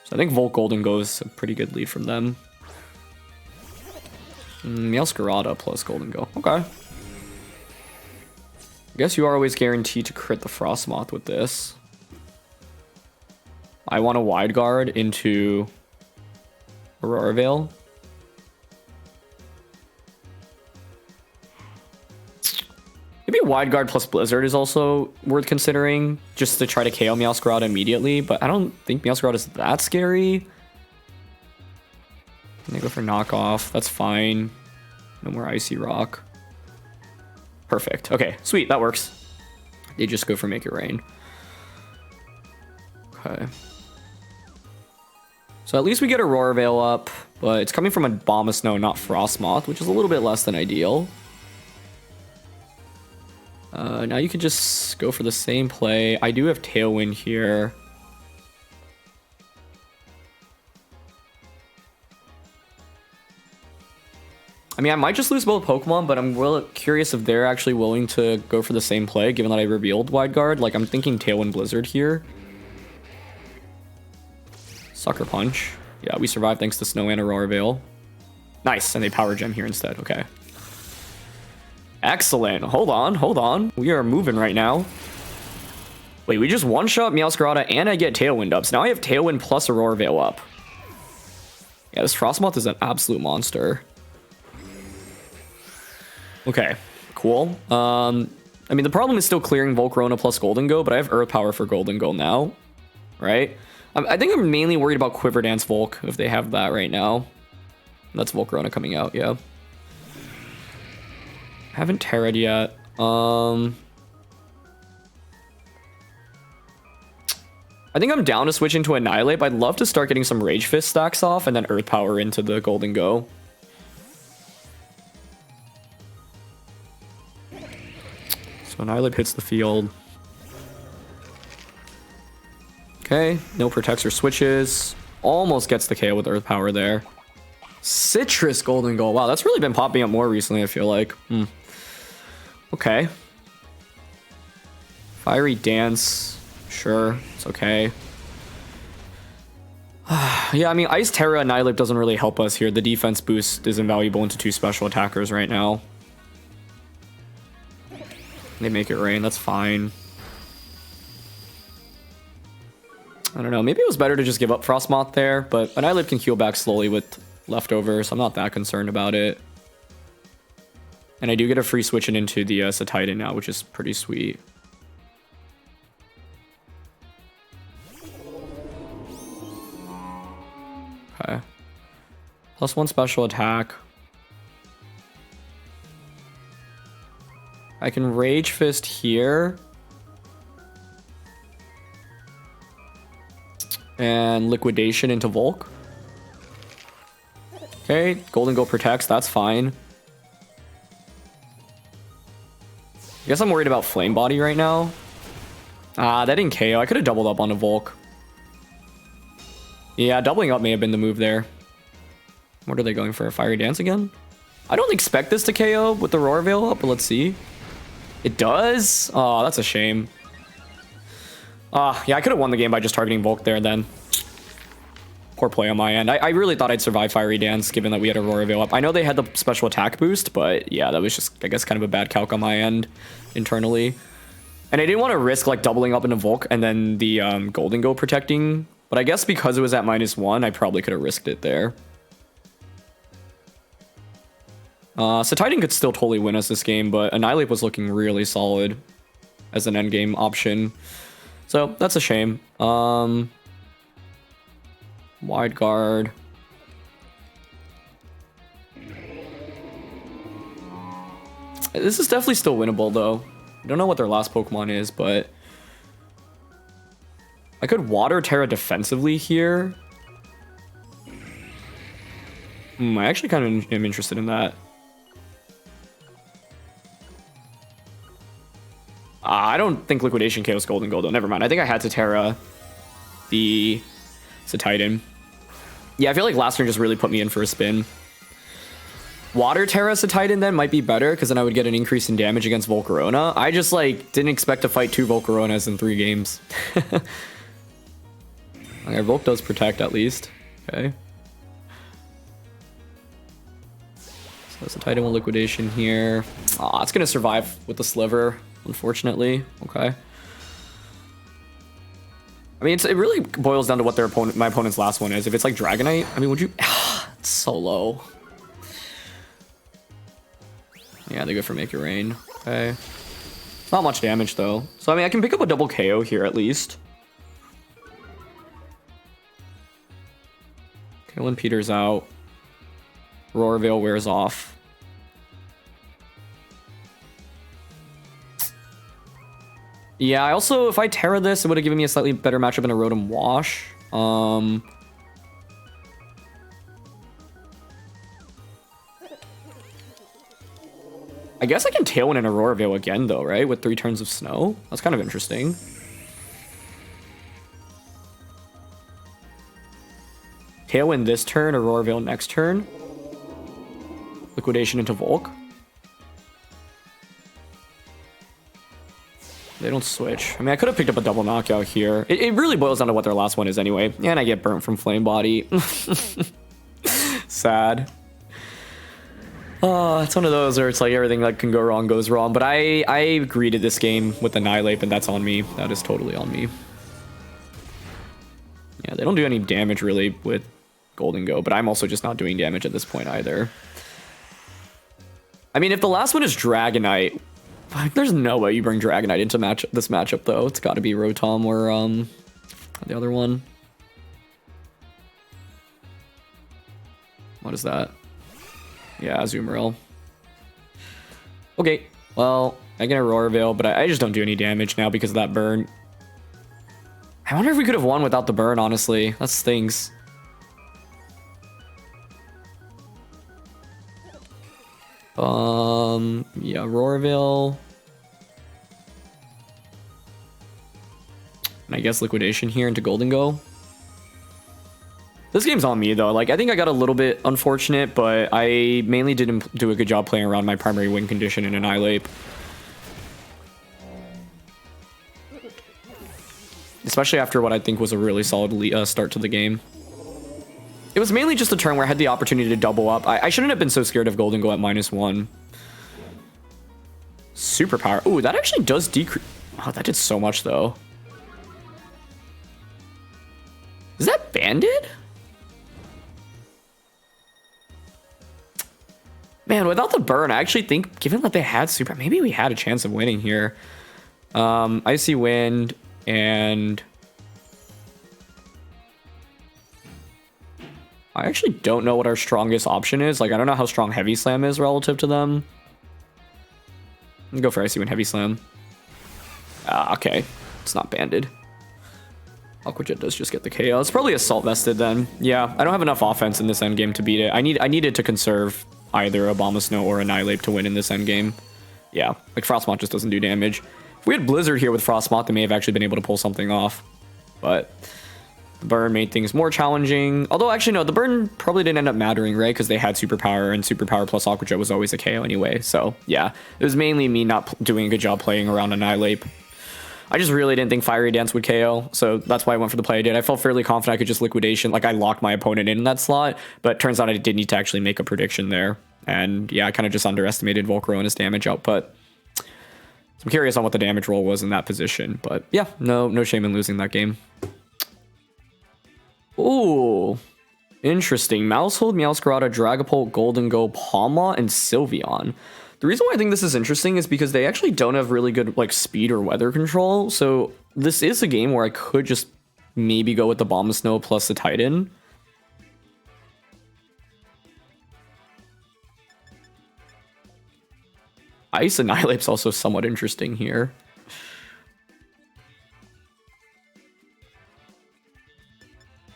So I think Volt Golden goes a pretty good lead from them. Meowscarada plus Golden Go. Okay. I guess you are always guaranteed to crit the Frosmoth with this. I want a Wide Guard into Aurora Veil. Maybe Wide Guard plus Blizzard is also worth considering, just to try to KO Meowscarada immediately, but I don't think Meowscarada is that scary. I'm gonna go for knockoff. That's fine. No more Icy Rock. Perfect. Okay, sweet. That works. They just go for Make It Rain. Okay. So at least we get Aurora Veil up, but it's coming from a Abomasnow, not Frosmoth, which is a little bit less than ideal. Now you can just go for the same play. I do have Tailwind here. I mean, I might just lose both Pokemon, but I'm really curious if they're actually willing to go for the same play, given that I revealed Wide Guard. Like, I'm thinking Tailwind Blizzard here. Sucker Punch. Yeah, we survived thanks to Snow and Aurora Veil. Nice, and they Power Gem here instead. Okay. Excellent. Hold on. We are moving right now. Wait, we just one-shot Meowscarada and I get Tailwind up. So now I have Tailwind plus Aurora Veil up. Yeah, this Frosmoth is an absolute monster. Okay, cool. I mean, the problem is still clearing Volcarona plus Golden Go, but I have Earth Power for Golden Go now, right? I think I'm mainly worried about Quiver Dance Volk, if they have that right now. That's Volcarona coming out, yeah. Haven't Terra'd yet. I think I'm down to switch into Annihilape. I'd love to start getting some Rage Fist stacks off and then Earth Power into the Golden Go. So Annihilape hits the field. Okay, no protects or switches. Almost gets the KO with Earth Power there. Citrus Golden Go. Wow, that's really been popping up more recently, I feel like. Okay. Fiery Dance. Sure, it's okay. Yeah, I mean, Ice Tera Annihilape doesn't really help us here. The defense boost is invaluable into 2 special attackers right now. They Make It Rain, that's fine. I don't know, maybe it was better to just give up Frosmoth there, but Annihilape can heal back slowly with leftovers, so I'm not that concerned about it. And I do get a free switching into the Titan now, which is pretty sweet. Okay. +1 special attack. I can Rage Fist here. And Liquidation into Volk. Okay, Golden Go protects, that's fine. I guess I'm worried about Flame Body right now. Ah, that didn't KO. I could have doubled up on a Volk. Yeah, doubling up may have been the move there. What are they going for? A Fiery Dance again? I don't expect this to KO with the Aurora Veil up, but let's see. It does? Oh, that's a shame. Yeah, I could have won the game by just targeting Volk there then. Poor play on my end. I really thought I'd survive Fiery Dance, given that we had Aurora Veil up. I know they had the special attack boost, but yeah, that was just, I guess, kind of a bad calc on my end internally. And I didn't want to risk, like, doubling up into Volk and then the Golden Go protecting. But I guess because it was at -1, I probably could have risked it there. So Titan could still totally win us this game, but Annihilape was looking really solid as an endgame option. So that's a shame. Wide Guard. This is definitely still winnable, though. I don't know what their last Pokemon is, but I could Water Tera defensively here. I actually kind of am interested in that. I don't think Liquidation KOs Golden Gold, though. Never mind. I think I had to Tera the Titan. Yeah, I feel like last turn just really put me in for a spin. Water Tera Titan then might be better, because then I would get an increase in damage against Volcarona. I just, like, didn't expect to fight 2 Volcaronas in 3 games. Okay, Volk does protect, at least. Okay. So that's a Titan with Liquidation here. Aw, it's going to survive with the Sliver, unfortunately. Okay. I mean, it really boils down to what my opponent's last one is. If it's like Dragonite, I mean, would you... It's so low. Yeah, they go for Make It Rain. Okay. Not much damage, though. So, I mean, I can pick up a double KO here, at least. Okay, when Peter's out. Roar Veil wears off. Yeah, I also, if I Tera this, it would have given me a slightly better matchup in a Rotom Wash. I guess I can Tailwind an Aurora Veil again, though, right? With 3 turns of snow. That's kind of interesting. Tailwind this turn, Aurora Veil next turn. Liquidation into Volk. They don't switch. I mean, I could have picked up a double knockout here. It really boils down to what their last one is anyway. And I get burnt from Flame Body. Sad. Oh, it's one of those where it's like everything that can go wrong goes wrong. But I greeted this game with Annihilape, and that's on me. That is totally on me. Yeah, they don't do any damage really with Golden Go, but I'm also just not doing damage at this point either. I mean, if the last one is Dragonite, there's no way you bring Dragonite into this matchup, though. It's got to be Rotom or the other one. What is that? Yeah, Azumarill. Okay, well, I get a Aurora Veil, but I just don't do any damage now because of that burn. I wonder if we could have won without the burn, honestly. That stings. Yeah, Aurora Veil. And I guess Liquidation here into Golden Go. This game's on me, though. Like, I think I got a little bit unfortunate, but I mainly didn't do a good job playing around my primary win condition in Annihilape. Especially after what I think was a really solid start to the game. It was mainly just a turn where I had the opportunity to double up. I shouldn't have been so scared of Golden Go at -1. Superpower. Ooh, that actually does decrease. Oh, that did so much, though. Is that Banded? Man, without the burn, I actually think, given that they had super, maybe we had a chance of winning here. Icy Wind and... I actually don't know what our strongest option is. Like, I don't know how strong Heavy Slam is relative to them. Let's go for Icy Wind, Heavy Slam. Okay. It's not banded. Aqua Jet does just get the KO. It's probably Assault Vested then. Yeah, I don't have enough offense in this endgame to beat it. I needed to conserve either Abomasnow or Annihilape to win in this endgame. Yeah, like Frosmoth just doesn't do damage. If we had Blizzard here with Frosmoth, they may have actually been able to pull something off. But the burn made things more challenging. Although, actually, no, the burn probably didn't end up mattering, right? Because they had Superpower, and Superpower plus Aqua Jet was always a KO anyway. So, yeah, it was mainly me not doing a good job playing around Annihilape. I just really didn't think Fiery Dance would KO, so that's why I went for the play I did. I felt fairly confident I could just Liquidation. Like, I locked my opponent in that slot, but turns out I did need to actually make a prediction there. And, yeah, I kind of just underestimated Volcarona's damage output. So I'm curious on what the damage roll was in that position, but, yeah, no shame in losing that game. Ooh, interesting. Mousehold, Meowscarada, Dragapult, Golden Go, Palma, and Sylveon. The reason why I think this is interesting is because they actually don't have really good like speed or weather control. So this is a game where I could just maybe go with the Abomasnow plus the Titan. Ice Annihilape's also somewhat interesting here.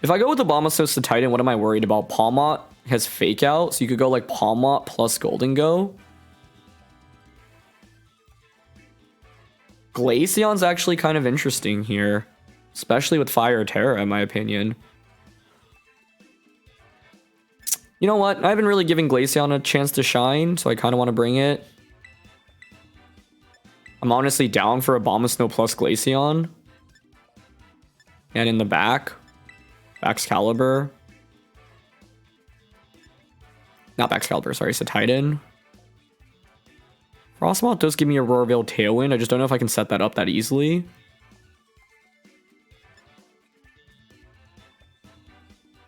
If I go with the Abomasnow to Titan, what am I worried about? Palmot has Fake Out, so you could go like Palmot plus Golden Go. Glaceon's actually kind of interesting here, especially with Fire Tera, in my opinion. You know what? I haven't really given Glaceon a chance to shine, so I kind of want to bring it. I'm honestly down for Abomasnow plus Glaceon. And in the back, Excalibur. Not Excalibur, sorry, it's a Titan. Frosmoth does give me a Aurora Veil Tailwind. I just don't know if I can set that up that easily.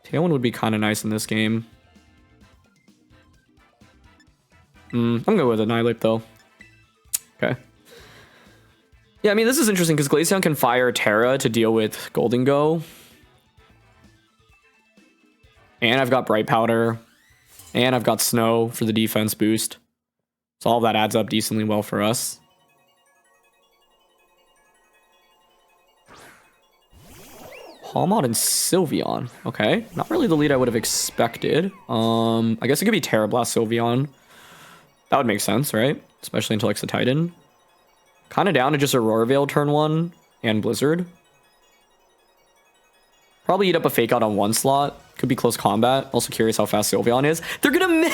Tailwind would be kind of nice in this game. I'm gonna go with Annihilape though. Okay. Yeah, I mean, this is interesting because Glaceon can fire Tera to deal with Golden Go. And I've got Bright Powder. And I've got Snow for the defense boost. So all of that adds up decently well for us. Palmot and Sylveon. Okay. Not really the lead I would have expected. I guess it could be Tera Blast Sylveon. That would make sense, right? Especially into like the Titan. Kind of down to just Aurora Veil turn 1 and Blizzard. Probably eat up a Fake Out on one slot. Could be close combat. Also curious how fast Sylveon is. They're gonna miss.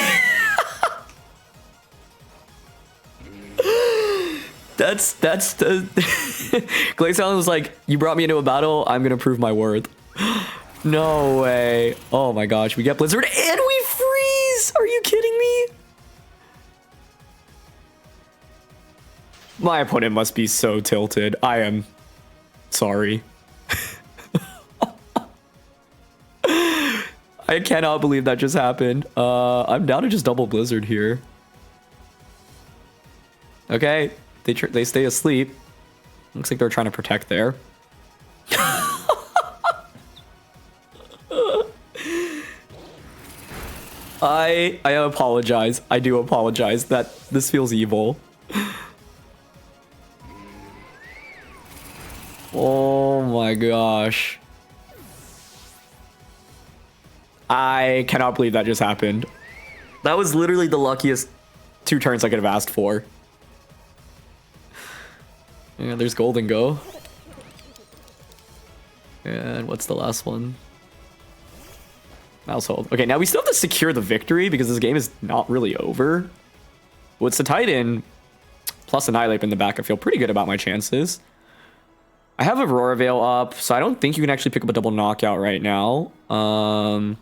that's the Glaceon was like, you brought me into a battle, I'm gonna prove my worth. No way. Oh my gosh, we get Blizzard and we freeze. Are you kidding me? My opponent must be so tilted. I am sorry. I cannot believe that just happened. I'm down to just double Blizzard here. Okay, they stay asleep. Looks like they're trying to protect there. I apologize. I do apologize that this feels evil. Oh my gosh. I cannot believe that just happened. That was literally the luckiest 2 turns I could have asked for. Yeah, there's Golden Go. And what's the last one? Mouse Hold. Okay, now we still have to secure the victory because this game is not really over. What's the Titan? Plus Annihilape in the back. I feel pretty good about my chances. I have Aurora Veil up, so I don't think you can actually pick up a double knockout right now. I'm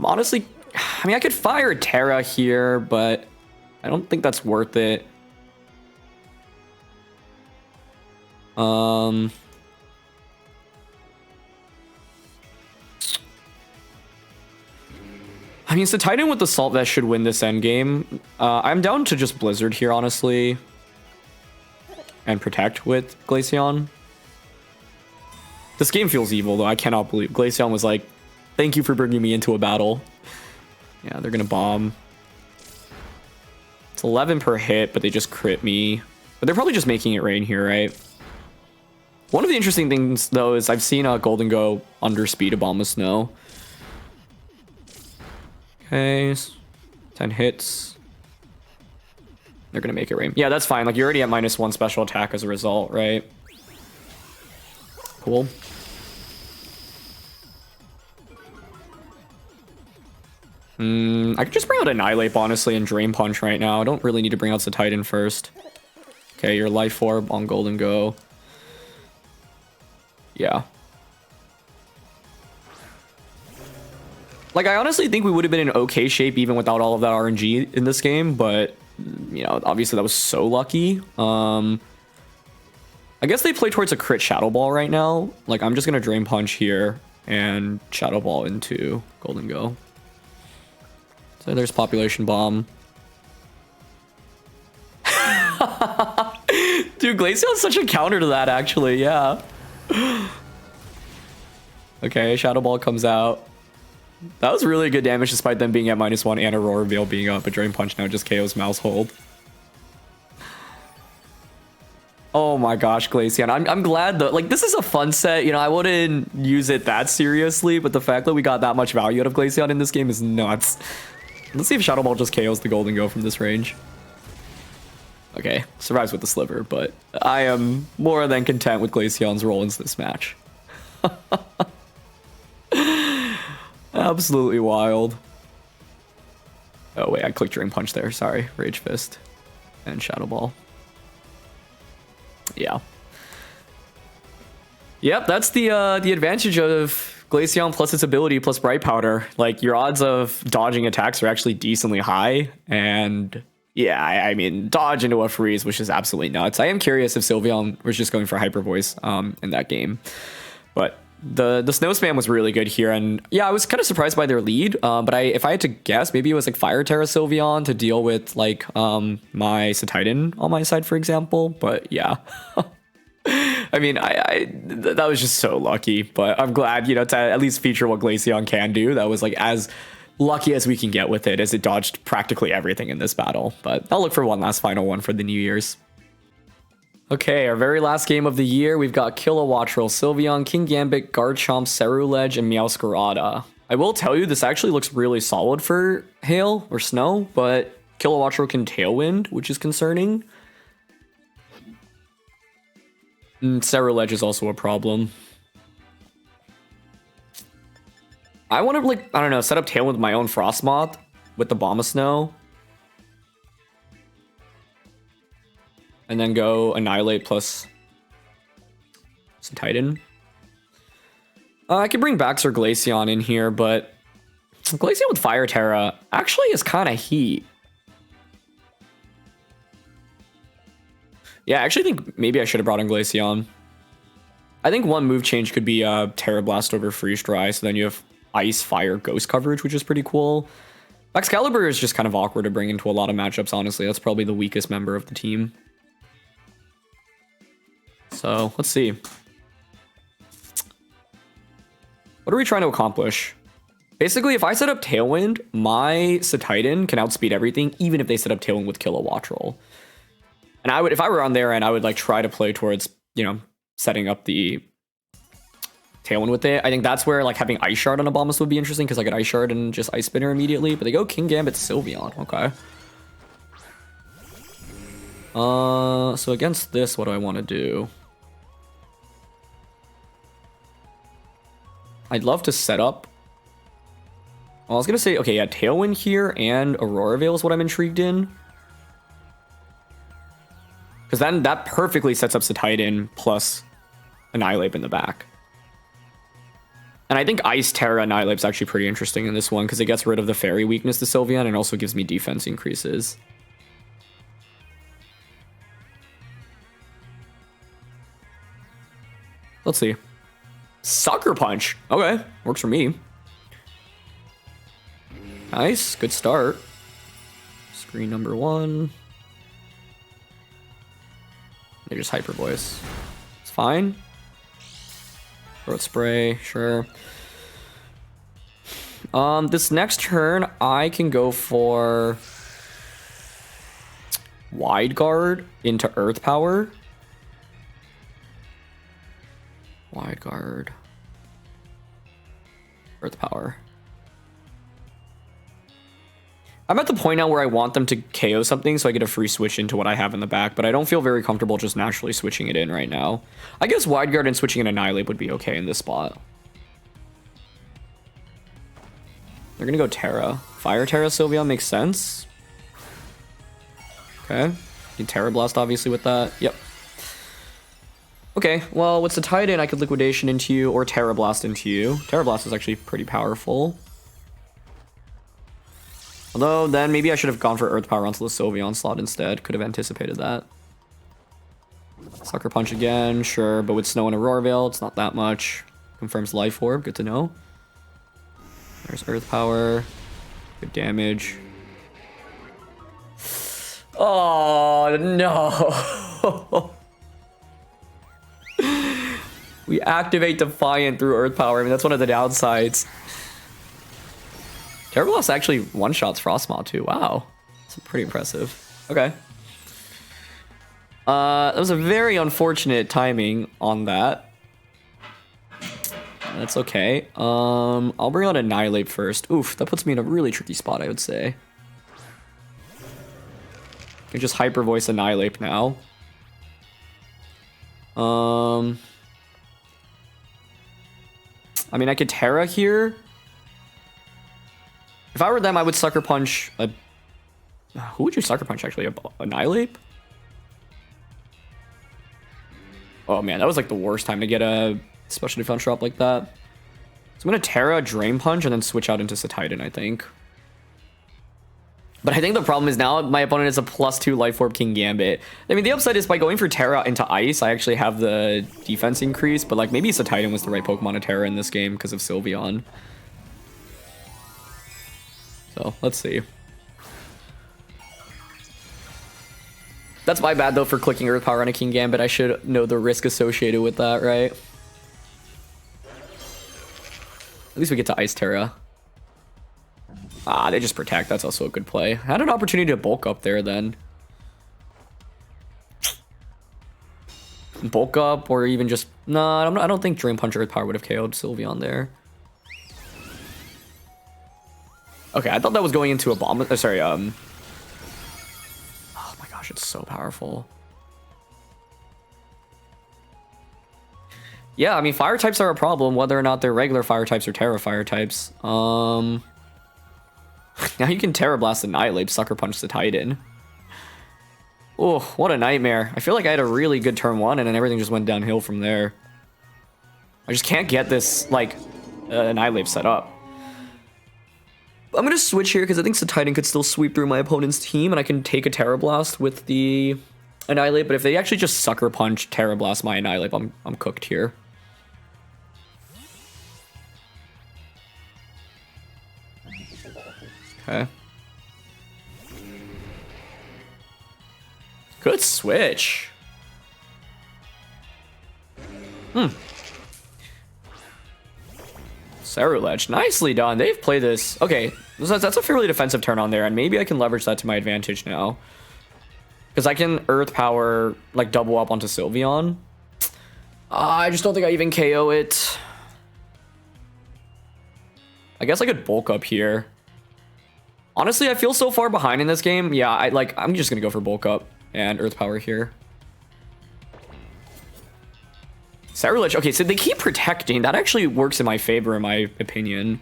honestly, I mean, I could fire Tera here, but I don't think that's worth it. I mean, it's the Titan with the Salt Vest should win this endgame. I'm down to just Blizzard here, honestly. And Protect with Glaceon. This game feels evil, though. I cannot believe Glaceon was like, thank you for bringing me into a battle. Yeah, they're going to bomb. It's 11 per hit, but they just crit me. But they're probably just making it rain here, right? One of the interesting things, though, is I've seen a Golden Go underspeed Abomasnow. Okay, 10 hits. They're gonna make it rain. Yeah, that's fine. Like, you're already at -1 special attack as a result, right? Cool. I could just bring out Annihilape, honestly, and Drain Punch right now. I don't really need to bring out the Titan first. Okay, your Life Orb on Golden Go. Yeah. Like, I honestly think we would have been in okay shape even without all of that RNG in this game, but, you know, obviously that was so lucky. I guess they play towards a crit Shadow Ball right now. Like, I'm just going to Drain Punch here and Shadow Ball into Golden Go. So there's Population Bomb. Dude, Glaceon's such a counter to that, actually, yeah. Okay, Shadow Ball comes out. That was really good damage despite them being at -1 and Aurora Veil being up, but Drain Punch now just KOs Mousehold. Oh my gosh, Glaceon. I'm glad though. Like, this is a fun set. You know, I wouldn't use it that seriously, but the fact that we got that much value out of Glaceon in this game is nuts. Let's see if Shadow Ball just KOs the Golden Go from this range. Okay, survives with the Sliver, but I am more than content with Glaceon's role in this match. Absolutely wild. Oh wait, I clicked Drain Punch there. Sorry, Rage Fist and Shadow Ball. Yeah. Yep, that's the advantage of Glaceon plus its ability plus Bright Powder. Like, your odds of dodging attacks are actually decently high, and yeah, I mean, dodge into a freeze, which is absolutely nuts. I am curious if Sylveon was just going for Hyper Voice in that game, but the Snow Spam was really good here, and yeah, I was kind of surprised by their lead. But if I had to guess, maybe it was like Fire Tera Sylveon to deal with like my Cetitan on my side, for example. But yeah. I mean, that was just so lucky, but I'm glad, you know, to at least feature what Glaceon can do. That was like as lucky as we can get with it, as it dodged practically everything in this battle. But I'll look for one last final one for the New Year's. Okay, our very last game of the year, we've got Kilowattrel, Sylveon, King Gambit, Garchomp, Ceruledge, and Meowscarada. I will tell you, this actually looks really solid for Hail or Snow, but Kilowattrel can Tailwind, which is concerning. Ceruledge is also a problem. I want to, like, I don't know, set up Tailwind with my own Frosmoth with the Bombasnow. And then go Annihilate plus some Titan. I could bring Baxter Glaceon in here, but Glaceon with Fire Tera actually is kind of heat. Yeah, I actually think maybe I should have brought in Glaceon. I think one move change could be Tera Blast over Freeze Dry, so then you have Ice, Fire, Ghost coverage, which is pretty cool. Excalibur is just kind of awkward to bring into a lot of matchups, honestly. That's probably the weakest member of the team. So, let's see. What are we trying to accomplish? Basically, if I set up Tailwind, my Cetitan can outspeed everything, even if they set up Tailwind with Kilowattrel. And I would, if I were on their end, I would like try to play towards, you know, setting up the Tailwind with it. I think that's where like having Ice Shard on Abomas would be interesting, because I could Ice Shard and just Ice Spinner immediately. But they go King Gambit Sylveon. Okay. So against this, what do I want to do? I'd love to set up. Well, I was gonna say, okay, yeah, Tailwind here and Aurora Veil is what I'm intrigued in. Because then that perfectly sets up Cetitan plus Annihilape in the back. And I think Ice Tera Annihilape is actually pretty interesting in this one, because it gets rid of the Fairy weakness to Sylveon and also gives me defense increases. Let's see. Sucker Punch. Okay, works for me. Nice, good start. Screen number 1. They just Hyper Voice. It's fine. Throat Spray, sure. This next turn, I can go for Wide Guard into Earth Power. Wide Guard. Earth Power. I'm at the point now where I want them to KO something so I get a free switch into what I have in the back, but I don't feel very comfortable just naturally switching it in right now. I guess Wide Guard and switching an Annihilape would be okay in this spot. They're gonna go Tera. Fire Tera Sylveon makes sense. Okay. Need Tera Blast obviously with that. Yep. Okay, well, what's the Titan? I could Liquidation into you or Tera Blast into you. Tera Blast is actually pretty powerful. Although, then maybe I should have gone for Earth Power onto the Sylveon slot instead. Could have anticipated that. Sucker Punch again, sure. But with Snow and Aurora Veil, it's not that much. Confirms Life Orb, good to know. There's Earth Power. Good damage. Oh, no. We activate Defiant through Earth Power. I mean, that's one of the downsides. Tera Blast actually one-shots Frosmoth too. Wow. That's pretty impressive. Okay. That was a very unfortunate timing on that. That's okay. I'll bring out Annihilape first. Oof, that puts me in a really tricky spot, I would say. I can just Hyper Voice Annihilape now. I mean, I could Tera here. If I were them, I would Sucker Punch a... Who would you Sucker Punch, actually? Annihilape? Oh, man, that was, like, the worst time to get a special defense drop like that. So I'm going to Tera, Drain Punch, and then switch out into Titan, I think. But I think the problem is now my opponent is a +2 Life Orb King Gambit. I mean, the upside is by going for Tera into Ice, I actually have the defense increase, but like maybe Titan was the right Pokemon to Tera in this game because of Sylveon. So, let's see. That's my bad though for clicking Earth Power on a King Gambit. I should know the risk associated with that, right? At least we get to Ice Tera. Ah, they just protect. That's also a good play. I had an opportunity to bulk up there then. Bulk up or even just... No, I don't think Drain Punch Earth Power would have KO'd Sylveon there. Okay, I thought that was going into a bomb... sorry, Oh my gosh, it's so powerful. Yeah, I mean, fire types are a problem, whether or not they're regular fire types or Tera fire types. Now you can Tera Blast Annihilape, Sucker Punch the Titan. Oh, what a nightmare. I feel like I had a really good turn one, and then everything just went downhill from there. I just can't get this, like, Annihilape set up. I'm going to switch here, because I think the Titan could still sweep through my opponent's team, and I can take a Tera Blast with the Annihilape, but if they actually just Sucker Punch Tera Blast my Annihilape, I'm cooked here. Okay. Good switch. Ceruledge, nicely done. They've played this. Okay, that's a fairly defensive turn on there, and maybe I can leverage that to my advantage now. Because I can Earth Power, like, double up onto Sylveon. I just don't think I even KO it. I guess I could bulk up here. Honestly, I feel so far behind in this game. Yeah, I'm just gonna go for bulk up and Earth Power here. Ceruledge, okay, so they keep protecting. That actually works in my favor, in my opinion.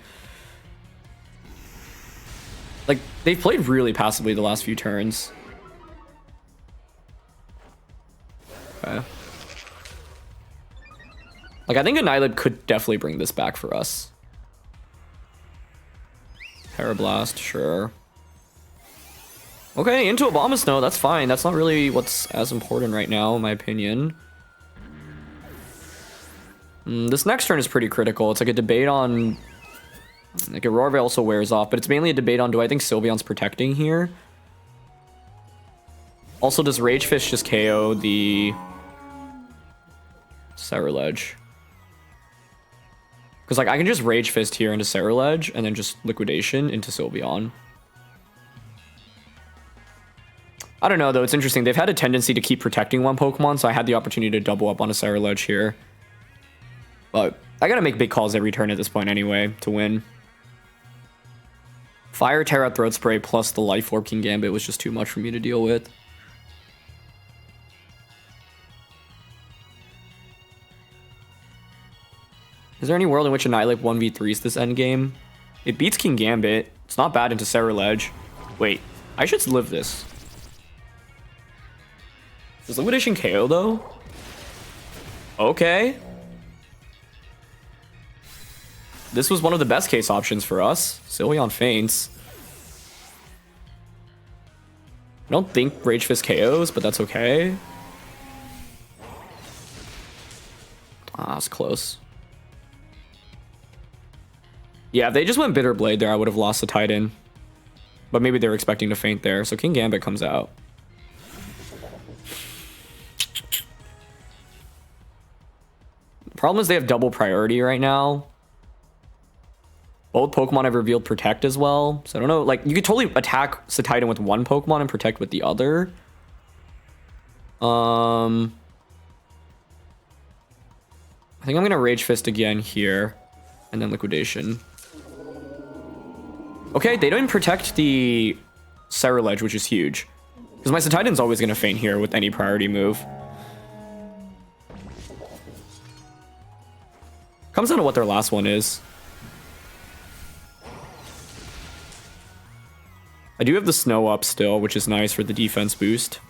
Like, they've played really passively the last few turns. Okay. Like, I think Annihilape could definitely bring this back for us. Tera Blast, sure. Okay, into Abomasnow, that's fine. That's not really what's as important right now, in my opinion. This next turn is pretty critical. It's like a debate on... Like, Aurora also wears off, but it's mainly a debate on, do I think Sylveon's protecting here? Also, does Rage Fist just KO the... Ceruledge? Because, like, I can just Rage Fist here into Ceruledge, and then just Liquidation into Sylveon. I don't know, though. It's interesting. They've had a tendency to keep protecting one Pokemon, so I had the opportunity to double up on a Ceruledge here. But I gotta make big calls every turn at this point anyway, to win. Fire, Tera, Throat Spray, plus the Life Orb King Gambit was just too much for me to deal with. Is there any world in which Annihilape 1v3s this endgame? It beats King Gambit. It's not bad into Ceruledge. Wait, I should live this. Does Liquidation KO though? Okay. This was one of the best case options for us. Sylveon faints. I don't think Rage Fist KOs, but that's okay. Ah, that's close. Yeah, if they just went Bitter Blade there, I would have lost the Titan. But maybe they were expecting to faint there, so King Gambit comes out. The problem is they have double priority right now. Both Pokemon have revealed Protect as well. So I don't know, like, you could totally attack Titan with one Pokemon and Protect with the other. I think I'm gonna Rage Fist again here. And then Liquidation. Okay, they don't protect the Ceruledge, which is huge. Because my Titan's always gonna faint here with any priority move. Comes down to what their last one is. I do have the Snow up still, which is nice for the defense boost.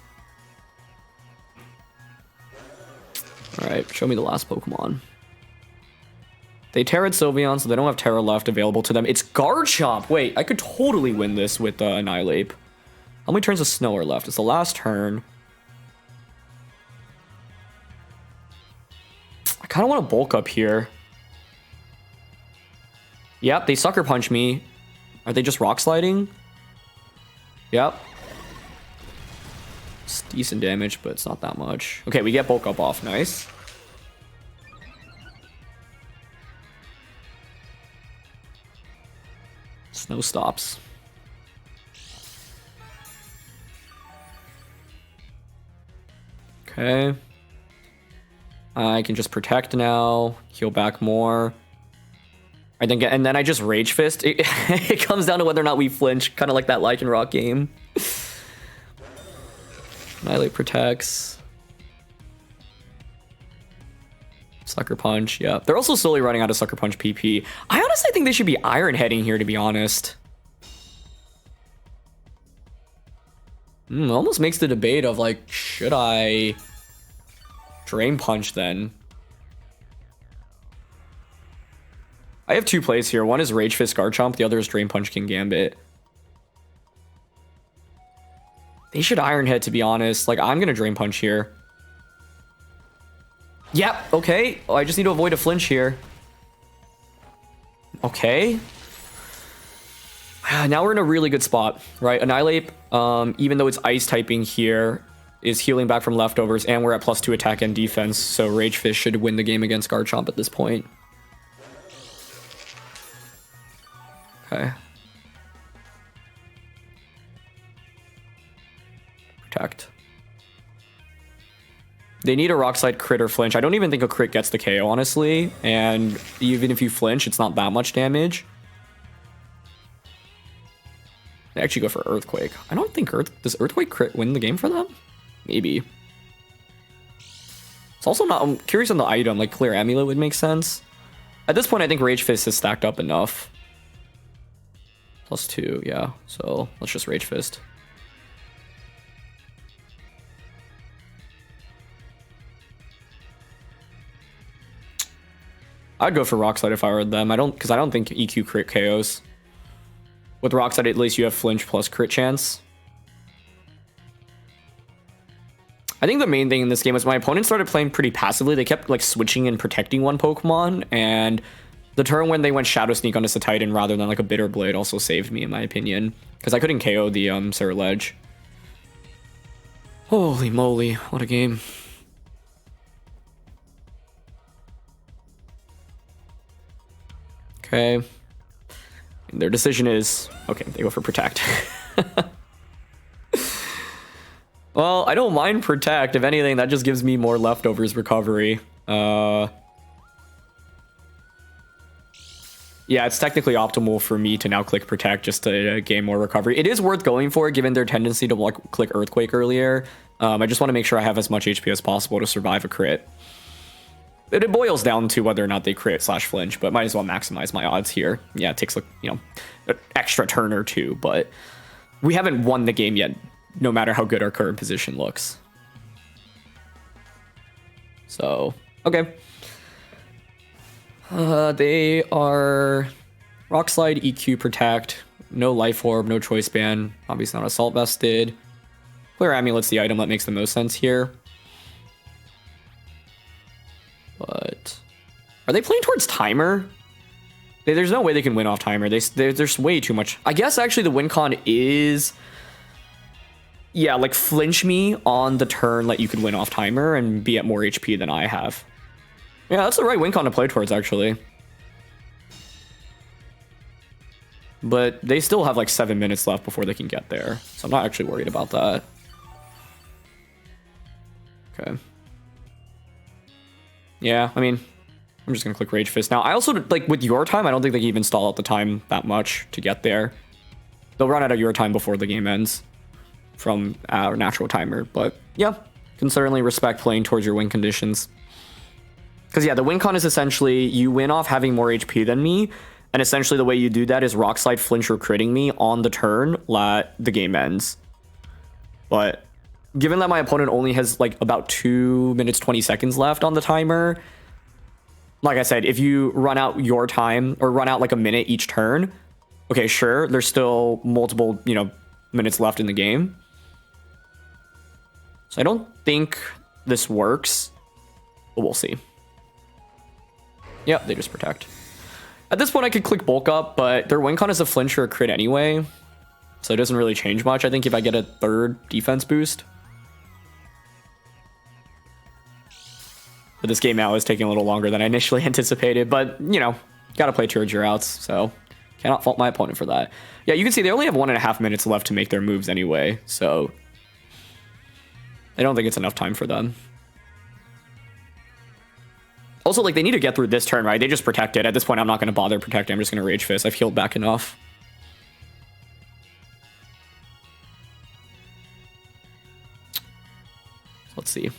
Alright, show me the last Pokemon. They Terra'd Sylveon, so they don't have Tera left available to them. It's Garchomp! Wait, I could totally win this with Annihilape. How many turns of Snow are left? It's the last turn. I kind of want to bulk up here. Yep, they Sucker Punch me. Are they just Rock Sliding? Yep. It's decent damage, but it's not that much. Okay, we get bulk up off. Nice. Snow stops. Okay. I can just Protect now. Heal back more. And then I just Rage Fist. It comes down to whether or not we flinch, kind of like that Lycanroc game. Annihilate protects. Sucker Punch, yeah. They're also slowly running out of Sucker Punch PP. I honestly think they should be Iron Heading here, to be honest. Almost makes the debate of, like, should I Drain Punch then? I have two plays here. One is Rage Fist Garchomp, the other is Drain Punch King Gambit. They should Iron Head, to be honest. Like, I'm gonna Drain Punch here. Yep, okay. Oh, I just need to avoid a flinch here. Okay. Now we're in a really good spot, right? Annihilape, even though it's Ice typing here, is healing back from leftovers, and we're at +2 attack and defense, so Rage Fist should win the game against Garchomp at this point. Okay. Protect. They need a Rock Slide crit or flinch. I don't even think a crit gets the KO, honestly. And even if you flinch, it's not that much damage. They actually go for Earthquake. I don't think does Earthquake crit win the game for them? Maybe. It's also not... I'm curious on the item. Like, Clear Amulet would make sense. At this point, I think Rage Fist is stacked up enough. +2, yeah. So let's just Rage Fist. I'd go for Rock Slide if I were them. Because I don't think EQ crit KOs. With Rock Slide, at least you have flinch plus crit chance. I think the main thing in this game was my opponent started playing pretty passively. They kept like switching and protecting one Pokemon, and the turn when they went Shadow Sneak onto Titan rather than like a Bitter Blade also saved me, in my opinion, because I couldn't KO the Ceruledge. Holy moly, what a game. Okay. And their decision is, okay, they go for Protect. Well, I don't mind Protect. If anything, that just gives me more leftovers recovery. Yeah, it's technically optimal for me to now click Protect just to gain more recovery. It is worth going for, given their tendency to like click Earthquake earlier. I just want to make sure I have as much HP as possible to survive a crit. It boils down to whether or not they crit / flinch, but might as well maximize my odds here. Yeah, it takes like, you know, an extra turn or two, but we haven't won the game yet, no matter how good our current position looks. So, okay. They are Rock Slide, EQ, Protect, no Life Orb, no Choice Band, obviously not Assault Vested. Clear Amulet's the item that makes the most sense here. But are they playing towards Timer? There's no way they can win off Timer. There's way too much. I guess actually the win con is, yeah, like flinch me on the turn that you could win off Timer and be at more HP than I have. Yeah, that's the right win con to play towards, actually. But they still have like 7 minutes left before they can get there. So I'm not actually worried about that. Okay. Yeah, I mean, I'm just going to click Rage Fist. Now, I also, like, with your time, I don't think they can even stall out the time that much to get there. They'll run out of your time before the game ends from our natural timer. But, yeah, can certainly respect playing towards your win conditions. Because, yeah, the win con is essentially you win off having more HP than me. And essentially the way you do that is Rock Slide, flinch, or critting me on the turn that the game ends. But given that my opponent only has like about 2 minutes, 20 seconds left on the timer, like I said, if you run out your time or run out like a minute each turn, okay, sure, there's still multiple, you know, minutes left in the game. So I don't think this works, but we'll see. Yep, they just protect. At this point, I could click bulk up, but their win con is a flinch or a crit anyway, so it doesn't really change much. I think if I get a third defense boost. But this game now is taking a little longer than I initially anticipated, but, you know, gotta play towards your outs, so cannot fault my opponent for that. Yeah, you can see they only have 1.5 minutes left to make their moves anyway, so I don't think it's enough time for them. Also, like, they need to get through this turn, right? They just protected. At this point, I'm not going to bother protecting. I'm just going to Rage Fist. I've healed back enough. Let's see.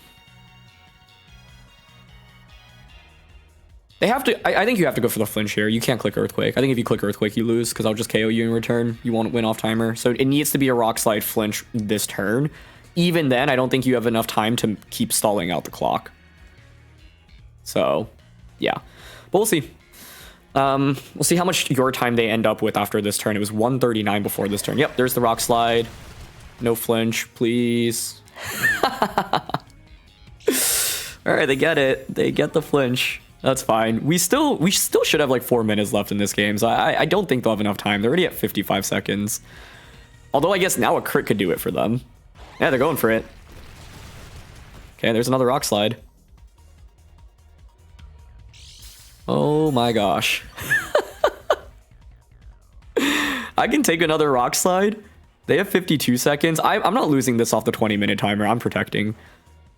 They have to... I think you have to go for the flinch here. You can't click Earthquake. I think if you click Earthquake, you lose, because I'll just KO you in return. You won't win off timer. So it needs to be a Rock Slide flinch this turn. Even then, I don't think you have enough time to keep stalling out the clock. So, yeah, but we'll see. We'll see how much your time they end up with after this turn. It was 1:39 before this turn. Yep, there's the Rock Slide. No flinch, please. All right, they get it. They get the flinch. That's fine. We still should have like 4 minutes left in this game. So I don't think they'll have enough time. They're already at 55 seconds. Although I guess now a crit could do it for them. Yeah, they're going for it. Okay, there's another Rock Slide. Oh my gosh. I can take another Rock Slide. They have 52 seconds. I'm not losing this off the 20-minute timer. I'm protecting.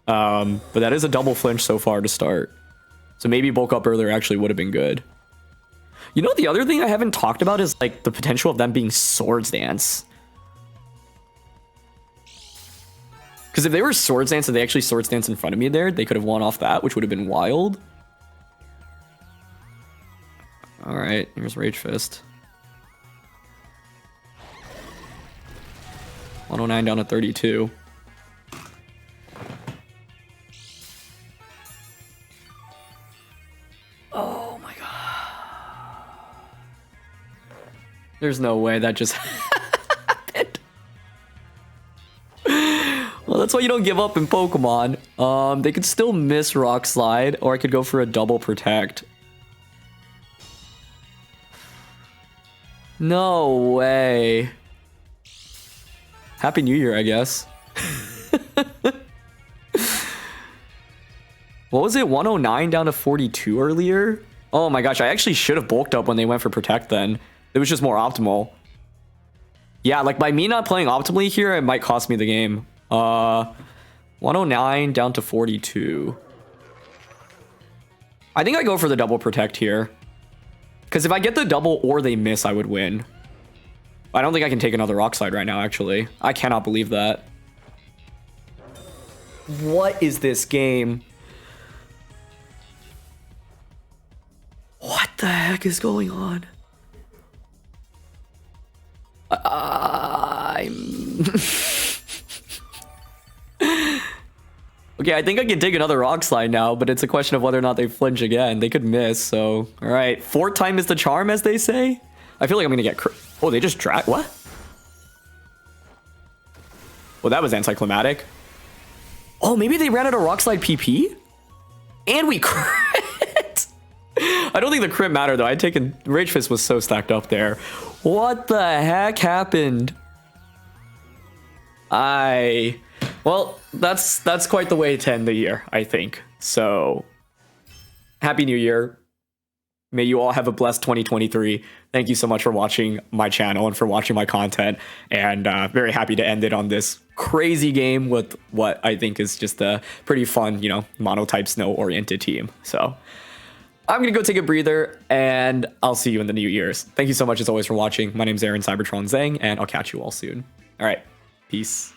But that is a double flinch so far to start. So maybe bulk up earlier actually would have been good. You know, the other thing I haven't talked about is like the potential of them being Swords Dance. Because if they were Swords Dance and they actually Swords Dance in front of me there, they could have won off that, which would have been wild. All right, here's Rage Fist. 109 down to 32. Oh my god. There's no way that just happened. Well, that's why you don't give up in Pokemon. They could still miss Rock Slide, or I could go for a double protect. No way. Happy New Year, I guess. What was it? 109 down to 42 earlier? Oh my gosh, I actually should have bulked up when they went for Protect then. It was just more optimal. Yeah, like by me not playing optimally here, it might cost me the game. 109 down to 42. I think I go for the double Protect here. Because if I get the double or they miss, I would win. I don't think I can take another Rock Slide right now, actually. I cannot believe that. What is this game? What the heck is going on? Okay, I think I can take another Rock Slide now, but it's a question of whether or not they flinch again. They could miss, so... Alright, fourth time is the charm, as they say? I feel like I'm gonna get... Oh, they just drag... What? Well, that was anticlimactic. Oh, maybe they ran out of Rock Slide PP? And we crit! I don't think the crit mattered, though. I'd taken... Rage Fist was so stacked up there. What the heck happened? Well, that's quite the way to end the year, I think. So, Happy New Year. May you all have a blessed 2023. Thank you so much for watching my channel and for watching my content. And very happy to end it on this crazy game with what I think is just a pretty fun, monotype snow-oriented team. So I'm going to go take a breather, and I'll see you in the New Year's. Thank you so much, as always, for watching. My name's Aaron CybertronZang, and I'll catch you all soon. All right, peace.